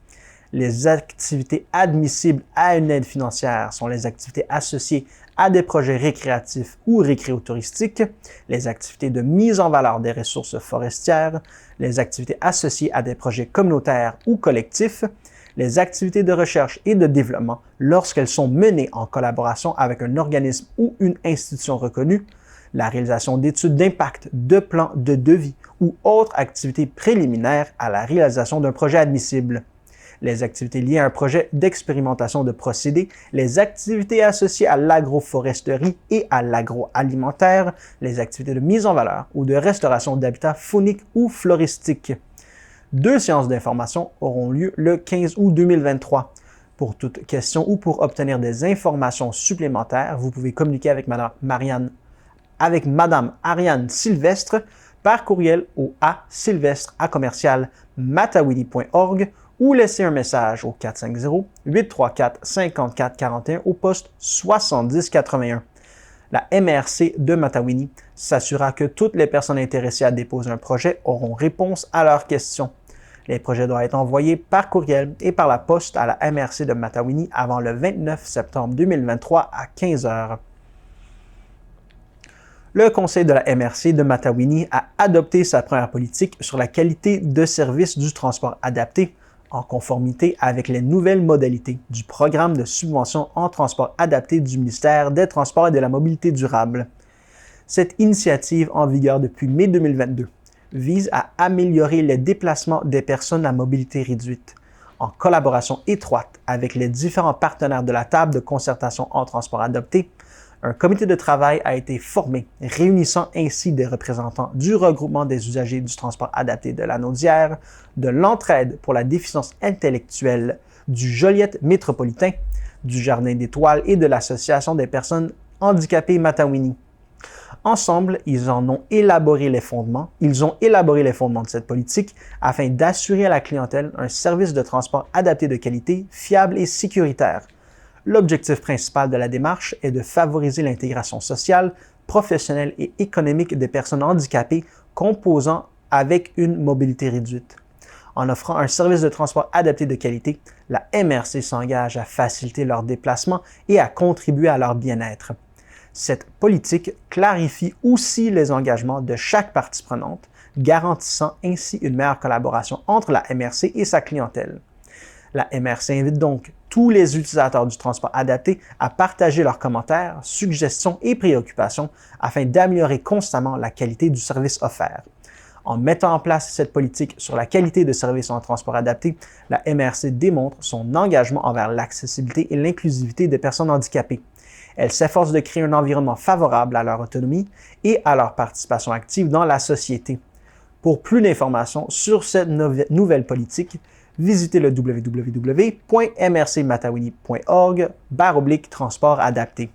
A: Les activités admissibles à une aide financière sont les activités associées à des projets récréatifs ou récréotouristiques, les activités de mise en valeur des ressources forestières, les activités associées à des projets communautaires ou collectifs, les activités de recherche et de développement lorsqu'elles sont menées en collaboration avec un organisme ou une institution reconnue, la réalisation d'études d'impact, de plans de devis ou autres activités préliminaires à la réalisation d'un projet admissible. Les activités liées à un projet d'expérimentation de procédés, les activités associées à l'agroforesterie et à l'agroalimentaire, les activités de mise en valeur ou de restauration d'habitats fauniques ou floristiques. 2 séances d'information auront lieu le 15 août 2023. Pour toute question ou pour obtenir des informations supplémentaires, vous pouvez communiquer avec Madame Ariane Sylvestre par courriel au sylvestre@matawini.org ou laisser un message au 450-834-5441 au poste 7081. La MRC de Matawini s'assurera que toutes les personnes intéressées à déposer un projet auront réponse à leurs questions. Les projets doivent être envoyés par courriel et par la poste à la MRC de Matawini avant le 29 septembre 2023 à 15 h. Le conseil de la MRC de Matawini a adopté sa première politique sur la qualité de service du transport adapté en conformité avec les nouvelles modalités du programme de subvention en transport adapté du ministère des Transports et de la Mobilité durable. Cette initiative, en vigueur depuis mai 2022, vise à améliorer les déplacements des personnes à mobilité réduite, en collaboration étroite avec les différents partenaires de la table de concertation en transport adapté. Un comité de travail a été formé, réunissant ainsi des représentants du regroupement des usagers du transport adapté de la Naudière, de l'Entraide pour la déficience intellectuelle, du Joliette métropolitain, du Jardin d'Étoiles et de l'Association des personnes handicapées Matawini. Ensemble, ils ont élaboré les fondements de cette politique afin d'assurer à la clientèle un service de transport adapté de qualité, fiable et sécuritaire. L'objectif principal de la démarche est de favoriser l'intégration sociale, professionnelle et économique des personnes handicapées composant avec une mobilité réduite. En offrant un service de transport adapté de qualité, la MRC s'engage à faciliter leurs déplacements et à contribuer à leur bien-être. Cette politique clarifie aussi les engagements de chaque partie prenante, garantissant ainsi une meilleure collaboration entre la MRC et sa clientèle. La MRC invite donc tous les utilisateurs du transport adapté à partager leurs commentaires, suggestions et préoccupations afin d'améliorer constamment la qualité du service offert. En mettant en place cette politique sur la qualité de service en transport adapté, la MRC démontre son engagement envers l'accessibilité et l'inclusivité des personnes handicapées. Elle s'efforce de créer un environnement favorable à leur autonomie et à leur participation active dans la société. Pour plus d'informations sur cette nouvelle politique, visitez le www.mrcmatawini.org/transport adapté.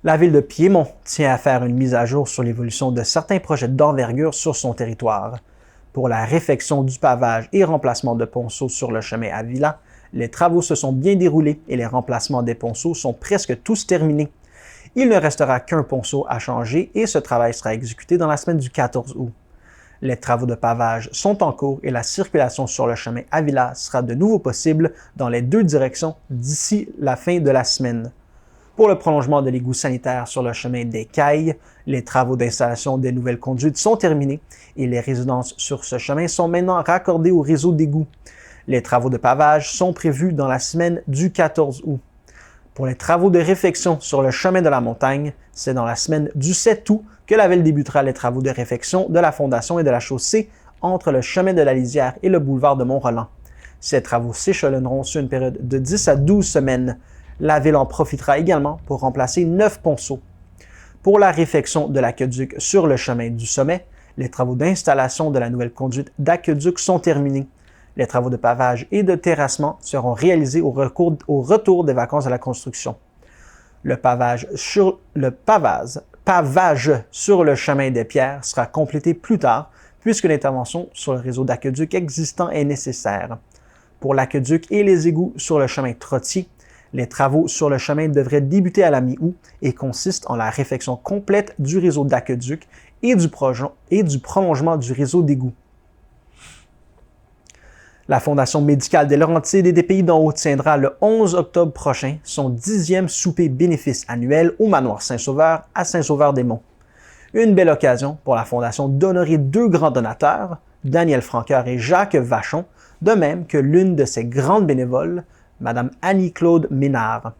A: La ville de Piémont tient à faire une mise à jour sur l'évolution de certains projets d'envergure sur son territoire. Pour la réfection du pavage et remplacement de ponceaux sur le chemin Avila, les travaux se sont bien déroulés et les remplacements des ponceaux sont presque tous terminés. Il ne restera qu'un ponceau à changer et ce travail sera exécuté dans la semaine du 14 août. Les travaux de pavage sont en cours et la circulation sur le chemin Avila sera de nouveau possible dans les deux directions d'ici la fin de la semaine. Pour le prolongement de l'égout sanitaire sur le chemin des Cailles, les travaux d'installation des nouvelles conduites sont terminés et les résidences sur ce chemin sont maintenant raccordées au réseau d'égouts. Les travaux de pavage sont prévus dans la semaine du 14 août. Pour les travaux de réfection sur le chemin de la montagne, c'est dans la semaine du 7 août que la ville débutera les travaux de réfection de la fondation et de la chaussée entre le chemin de la Lisière et le boulevard de Mont-Roland. Ces travaux s'échelonneront sur une période de 10 à 12 semaines. La ville en profitera également pour remplacer 9 ponceaux. Pour la réfection de l'aqueduc sur le chemin du sommet, les travaux d'installation de la nouvelle conduite d'aqueduc sont terminés. Les travaux de pavage et de terrassement seront réalisés au retour des vacances de la construction. Le pavage sur le chemin des Pierres sera complété plus tard puisque l'intervention sur le réseau d'aqueduc existant est nécessaire. Pour l'aqueduc et les égouts sur le chemin Trottier, les travaux sur le chemin devraient débuter à la mi-août et consistent en la réfection complète du réseau d'aqueduc et du prolongement du réseau d'égouts. La Fondation médicale des Laurentides et des Pays d'en Haut tiendra le 11 octobre prochain son 10e souper bénéfice annuel au Manoir Saint-Sauveur à Saint-Sauveur-des-Monts. Une belle occasion pour la Fondation d'honorer deux grands donateurs, Daniel Francoeur et Jacques Vachon, de même que l'une de ses grandes bénévoles, Mme Annie-Claude Ménard.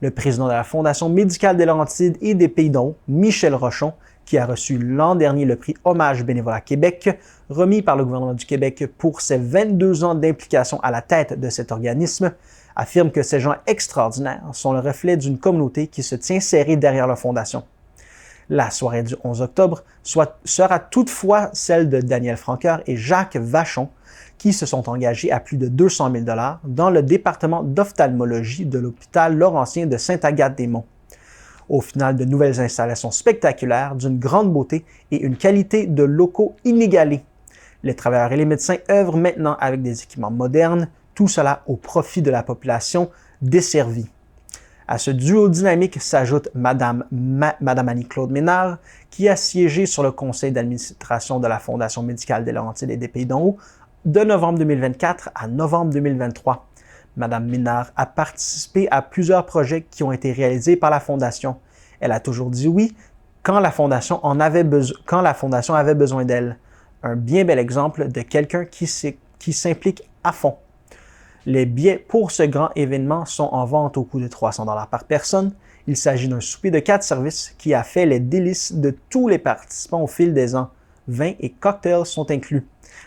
A: Le président de la Fondation médicale des Laurentides et des Pays d'en Haut, Michel Rochon, qui a reçu l'an dernier le prix Hommage Bénévolat Québec, remis par le gouvernement du Québec pour ses 22 ans d'implication à la tête de cet organisme, affirme que ces gens extraordinaires sont le reflet d'une communauté qui se tient serrée derrière leur fondation. La soirée du 11 octobre sera toutefois celle de Daniel Francoeur et Jacques Vachon, qui se sont engagés à plus de 200 000 $ dans le département d'ophtalmologie de l'hôpital Laurentien de Sainte-Agathe-des-Monts. Au final, de nouvelles installations spectaculaires, d'une grande beauté et une qualité de locaux inégalée. Les travailleurs et les médecins œuvrent maintenant avec des équipements modernes, tout cela au profit de la population desservie. À ce duo dynamique s'ajoute Madame Annie-Claude Ménard, qui a siégé sur le conseil d'administration de la Fondation médicale des Laurentides et des Pays d'en Haut de novembre 2024 à novembre 2023. Madame Ménard a participé à plusieurs projets qui ont été réalisés par la Fondation. Elle a toujours dit oui quand la Fondation avait besoin d'elle. Un bien bel exemple de quelqu'un qui s'implique à fond. Les billets pour ce grand événement sont en vente au coût de 300 $ par personne. Il s'agit d'un souper de 4 services qui a fait les délices de tous les participants au fil des ans. Vins et cocktails sont inclus.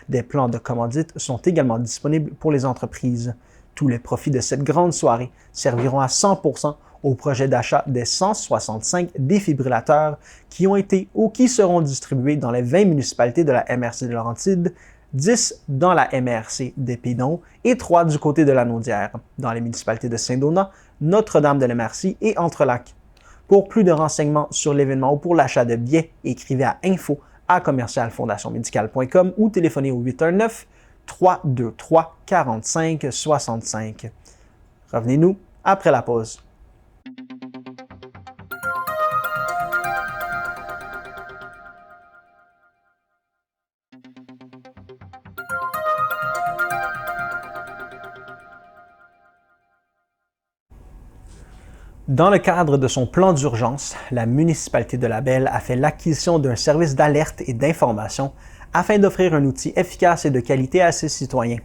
A: Des plans de commandite sont également disponibles pour les entreprises. Tous les profits de cette grande soirée serviront à 100% au projet d'achat des 165 défibrillateurs qui ont été ou qui seront distribués dans les 20 municipalités de la MRC de Laurentides, 10 dans la MRC des Pays d'en Haut et 3 du côté de la Naudière, dans les municipalités de Saint-Donat, Notre-Dame-de-la-Merci et Entrelacs. Pour plus de renseignements sur l'événement ou pour l'achat de billets, écrivez à info@commercialfondationmédicale.com ou téléphonez au 819-323-4565. Revenez-nous après la pause. Dans le cadre de son plan d'urgence, la municipalité de Labelle a fait l'acquisition d'un service d'alerte et d'information afin d'offrir un outil efficace et de qualité à ses citoyens.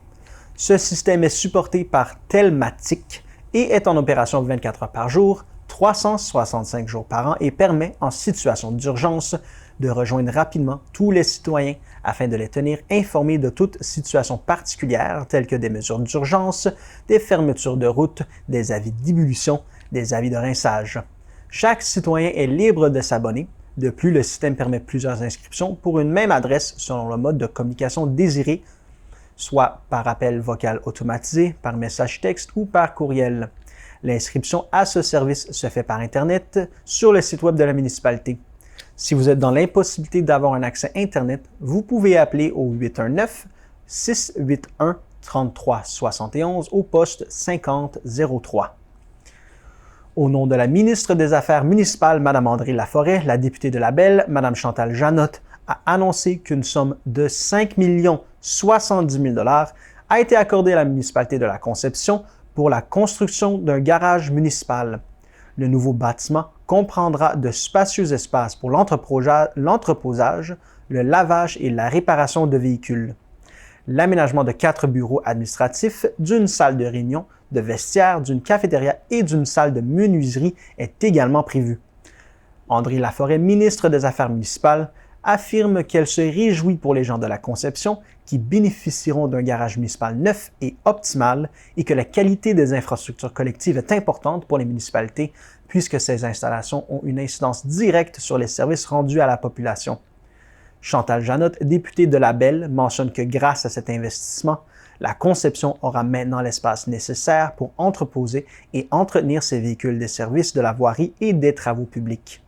A: Ce système est supporté par Telmatic et est en opération 24 heures par jour, 365 jours par an et permet, en situation d'urgence, de rejoindre rapidement tous les citoyens afin de les tenir informés de toute situation particulière telles que des mesures d'urgence, des fermetures de routes, des avis d'ébullition, des avis de rinçage. Chaque citoyen est libre de s'abonner. De plus, le système permet plusieurs inscriptions pour une même adresse selon le mode de communication désiré, soit par appel vocal automatisé, par message texte ou par courriel. L'inscription à ce service se fait par Internet sur le site web de la municipalité. Si vous êtes dans l'impossibilité d'avoir un accès Internet, vous pouvez appeler au 819-681-3371 au poste 5003. Au nom de la ministre des Affaires municipales, Mme André Laforêt, la députée de Labelle, Mme Chantal Janotte, a annoncé qu'une somme de 5 070 000 $ a été accordée à la municipalité de la Conception pour la construction d'un garage municipal. Le nouveau bâtiment comprendra de spacieux espaces pour l'entreposage, le lavage et la réparation de véhicules. L'aménagement de 4 bureaux administratifs, d'une salle de réunion, de vestiaires, d'une cafétéria et d'une salle de menuiserie est également prévu. André Laforêt, ministre des Affaires municipales, affirme qu'elle se réjouit pour les gens de la Conception qui bénéficieront d'un garage municipal neuf et optimal et que la qualité des infrastructures collectives est importante pour les municipalités puisque ces installations ont une incidence directe sur les services rendus à la population. Chantal Janotte, députée de Labelle, mentionne que grâce à cet investissement, la Conception aura maintenant l'espace nécessaire pour entreposer et entretenir ses véhicules des services de la voirie et des travaux publics.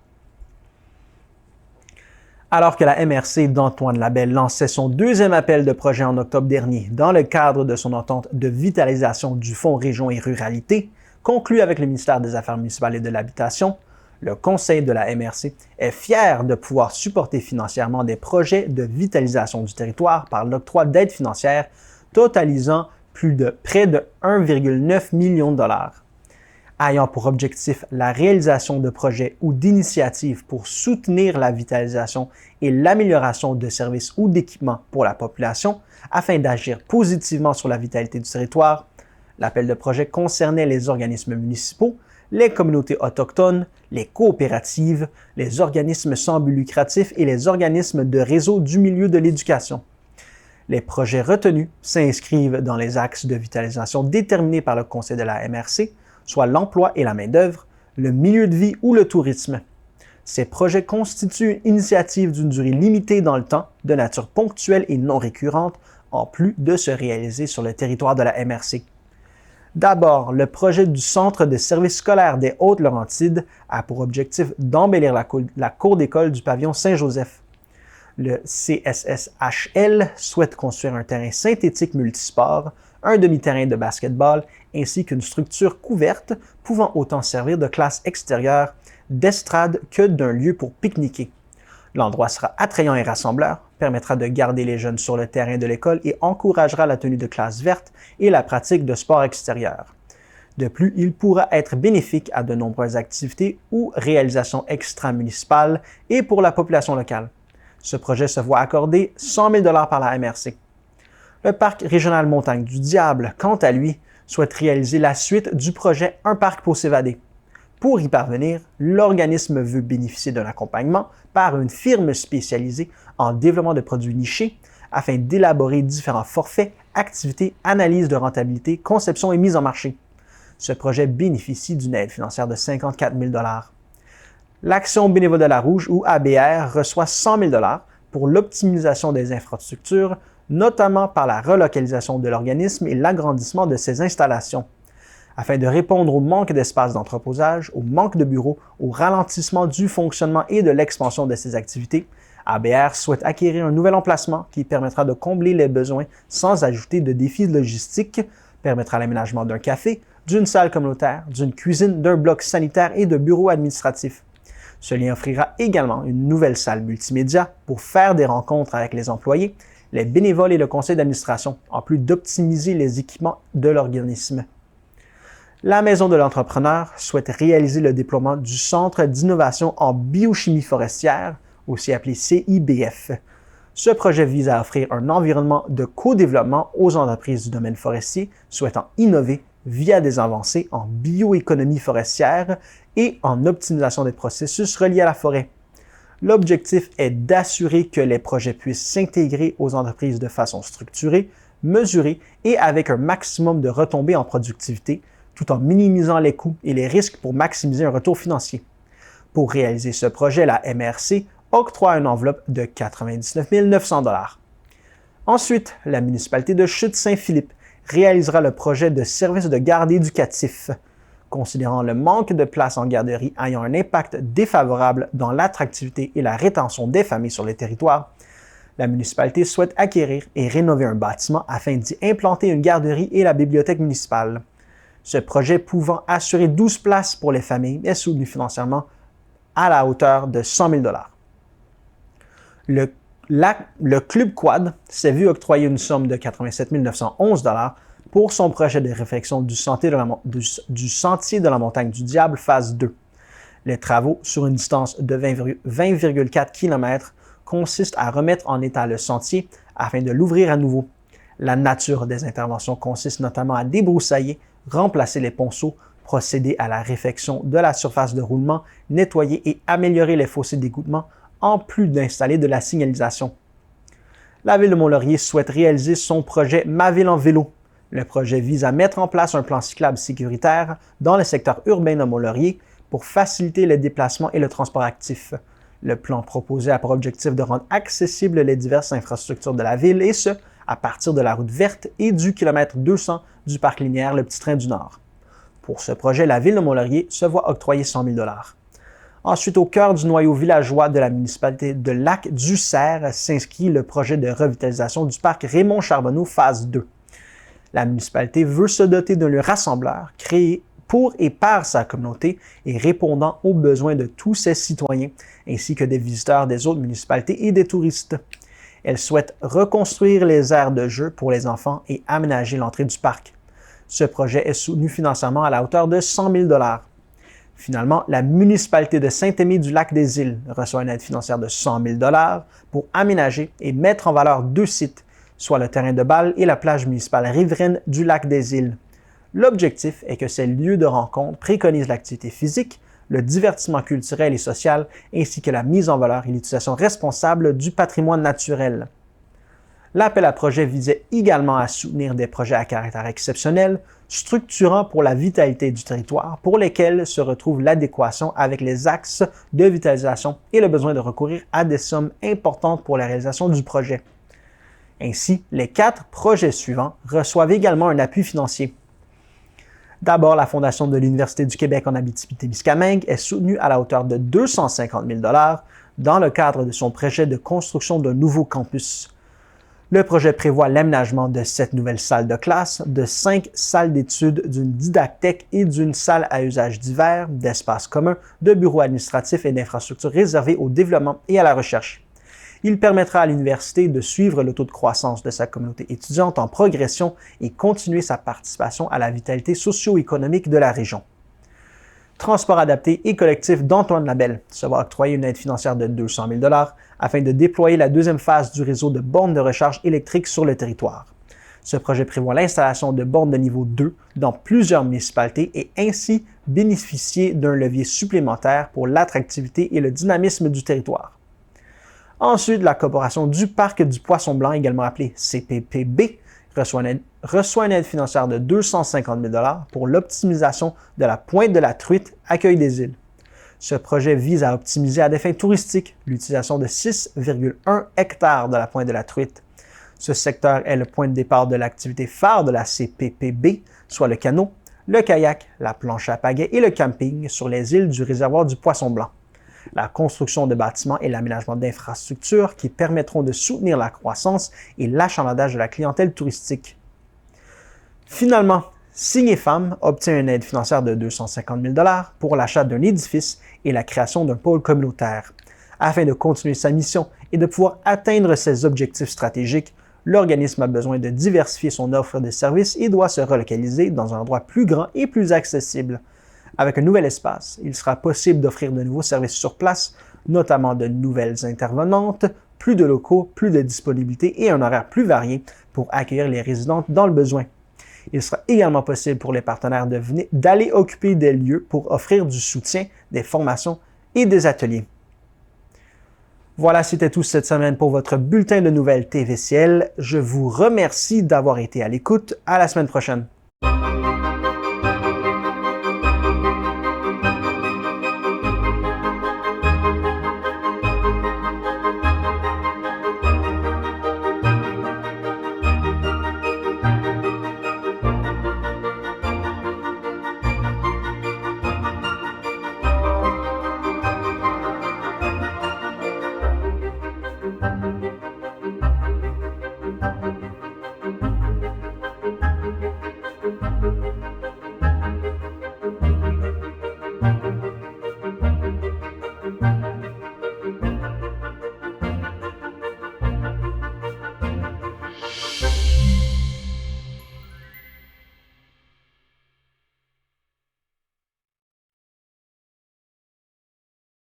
A: Alors que la MRC d'Antoine Labelle lançait son deuxième appel de projet en octobre dernier dans le cadre de son entente de vitalisation du Fonds Région et Ruralité, conclu avec le ministère des Affaires municipales et de l'Habitation, le Conseil de la MRC est fier de pouvoir supporter financièrement des projets de vitalisation du territoire par l'octroi d'aides financières totalisant près de 1,9 million de $. Ayant pour objectif la réalisation de projets ou d'initiatives pour soutenir la vitalisation et l'amélioration de services ou d'équipements pour la population afin d'agir positivement sur la vitalité du territoire, l'appel de projet concernait les organismes municipaux, les communautés autochtones, les coopératives, les organismes sans but lucratif et les organismes de réseau du milieu de l'éducation. Les projets retenus s'inscrivent dans les axes de vitalisation déterminés par le Conseil de la MRC, soit l'emploi et la main-d'œuvre, le milieu de vie ou le tourisme. Ces projets constituent une initiative d'une durée limitée dans le temps, de nature ponctuelle et non récurrente, en plus de se réaliser sur le territoire de la MRC. D'abord, le projet du Centre de services scolaires des Hautes-Laurentides a pour objectif d'embellir la cour d'école du pavillon Saint-Joseph. Le CSSHL souhaite construire un terrain synthétique multisport, un demi-terrain de basketball ainsi qu'une structure couverte pouvant autant servir de classe extérieure, d'estrade que d'un lieu pour pique-niquer. L'endroit sera attrayant et rassembleur, permettra de garder les jeunes sur le terrain de l'école et encouragera la tenue de classes vertes et la pratique de sports extérieurs. De plus, il pourra être bénéfique à de nombreuses activités ou réalisations extra-municipales et pour la population locale. Ce projet se voit accorder 100 000 $ par la MRC. Le parc régional Montagne du Diable, quant à lui, souhaite réaliser la suite du projet Un parc pour s'évader. Pour y parvenir, l'organisme veut bénéficier d'un accompagnement par une firme spécialisée en développement de produits nichés afin d'élaborer différents forfaits, activités, analyses de rentabilité, conception et mise en marché. Ce projet bénéficie d'une aide financière de 54 000 $. L'Action bénévole de la Rouge, ou ABR, reçoit 100 000 $ pour l'optimisation des infrastructures, notamment par la relocalisation de l'organisme et l'agrandissement de ses installations. Afin de répondre au manque d'espace d'entreposage, au manque de bureaux, au ralentissement du fonctionnement et de l'expansion de ses activités, ABR souhaite acquérir un nouvel emplacement qui permettra de combler les besoins sans ajouter de défis logistiques, permettra l'aménagement d'un café, d'une salle communautaire, d'une cuisine, d'un bloc sanitaire et de bureaux administratifs. Ce lien offrira également une nouvelle salle multimédia pour faire des rencontres avec les employés, les bénévoles et le conseil d'administration, en plus d'optimiser les équipements de l'organisme. La Maison de l'entrepreneur souhaite réaliser le déploiement du Centre d'innovation en biochimie forestière, aussi appelé CIBF. Ce projet vise à offrir un environnement de co-développement aux entreprises du domaine forestier souhaitant innover via des avancées en bioéconomie forestière et en optimisation des processus reliés à la forêt. L'objectif est d'assurer que les projets puissent s'intégrer aux entreprises de façon structurée, mesurée et avec un maximum de retombées en productivité, tout en minimisant les coûts et les risques pour maximiser un retour financier. Pour réaliser ce projet, la MRC octroie une enveloppe de 99 900 $. Ensuite, la municipalité de Chute-Saint-Philippe réalisera le projet de service de garde éducatif. Considérant le manque de place en garderie ayant un impact défavorable dans l'attractivité et la rétention des familles sur les territoires, la municipalité souhaite acquérir et rénover un bâtiment afin d'y implanter une garderie et la bibliothèque municipale. Ce projet pouvant assurer 12 places pour les familles est soutenu financièrement à la hauteur de 100 000 $. Le Club Quad s'est vu octroyer une somme de 87 911 $ pour son projet de réfection du Sentier de la Montagne du Diable, phase 2. Les travaux, sur une distance de 20,4 km, consistent à remettre en état le sentier afin de l'ouvrir à nouveau. La nature des interventions consiste notamment à débroussailler, remplacer les ponceaux, procéder à la réfection de la surface de roulement, nettoyer et améliorer les fossés d'égouttement, en plus d'installer de la signalisation. La Ville de Mont-Laurier souhaite réaliser son projet Ma Ville en vélo. Le projet vise à mettre en place un plan cyclable sécuritaire dans le secteur urbain de Mont-Laurier pour faciliter les déplacements et le transport actif. Le plan proposé a pour objectif de rendre accessibles les diverses infrastructures de la ville et ce, à partir de la route verte et du kilomètre 200 du parc linéaire Le Petit Train du Nord. Pour ce projet, la Ville de Mont-Laurier se voit octroyer 100 000 $. Ensuite, au cœur du noyau villageois de la municipalité de Lac-du-Cerf s'inscrit le projet de revitalisation du parc Raymond-Charbonneau, phase 2. La municipalité veut se doter d'un lieu rassembleur créé pour et par sa communauté et répondant aux besoins de tous ses citoyens, ainsi que des visiteurs des autres municipalités et des touristes. Elle souhaite reconstruire les aires de jeu pour les enfants et aménager l'entrée du parc. Ce projet est soutenu financièrement à la hauteur de 100 000 $. Finalement, la municipalité de Saint-Aimé-du-Lac-des-Îles reçoit une aide financière de 100 000 $ pour aménager et mettre en valeur 2 sites, soit le terrain de balle et la plage municipale riveraine du Lac-des-Îles. L'objectif est que ces lieux de rencontre préconisent l'activité physique, le divertissement culturel et social, ainsi que la mise en valeur et l'utilisation responsable du patrimoine naturel. L'appel à projet visait également à soutenir des projets à caractère exceptionnel, structurants pour la vitalité du territoire, pour lesquels se retrouve l'adéquation avec les axes de vitalisation et le besoin de recourir à des sommes importantes pour la réalisation du projet. Ainsi, les 4 projets suivants reçoivent également un appui financier. D'abord, la Fondation de l'Université du Québec en Abitibi-Témiscamingue est soutenue à la hauteur de 250 000 $ dans le cadre de son projet de construction d'un nouveau campus. Le projet prévoit l'aménagement de 7 nouvelles salles de classe, de 5 salles d'études, d'une didactèque et d'une salle à usage divers, d'espaces communs, de bureaux administratifs et d'infrastructures réservées au développement et à la recherche. Il permettra à l'université de suivre le taux de croissance de sa communauté étudiante en progression et continuer sa participation à la vitalité socio-économique de la région. Transport adapté et collectif d'Antoine Labelle se va octroyer une aide financière de 200 000 $ afin de déployer la deuxième phase du réseau de bornes de recharge électrique sur le territoire. Ce projet prévoit l'installation de bornes de niveau 2 dans plusieurs municipalités et ainsi bénéficier d'un levier supplémentaire pour l'attractivité et le dynamisme du territoire. Ensuite, la Corporation du Parc du Poisson-Blanc, également appelée CPPB, reçoit une aide financière de 250 000 $ pour l'optimisation de la pointe de la Truite, accueil des îles. Ce projet vise à optimiser à des fins touristiques l'utilisation de 6,1 hectares de la pointe de la Truite. Ce secteur est le point de départ de l'activité phare de la CPPB, soit le canot, le kayak, la planche à pagaie et le camping sur les îles du réservoir du Poisson-Blanc. La construction de bâtiments et l'aménagement d'infrastructures qui permettront de soutenir la croissance et l'achalandage de la clientèle touristique. Finalement, Signé Femmes obtient une aide financière de 250 000 $ pour l'achat d'un édifice et la création d'un pôle communautaire. Afin de continuer sa mission et de pouvoir atteindre ses objectifs stratégiques, l'organisme a besoin de diversifier son offre de services et doit se relocaliser dans un endroit plus grand et plus accessible. Avec un nouvel espace, il sera possible d'offrir de nouveaux services sur place, notamment de nouvelles intervenantes, plus de locaux, plus de disponibilité et un horaire plus varié pour accueillir les résidentes dans le besoin. Il sera également possible pour les partenaires d'aller occuper des lieux pour offrir du soutien, des formations et des ateliers. Voilà, c'était tout cette semaine pour votre bulletin de nouvelles TVCL. Je vous remercie d'avoir été à l'écoute. À la semaine prochaine.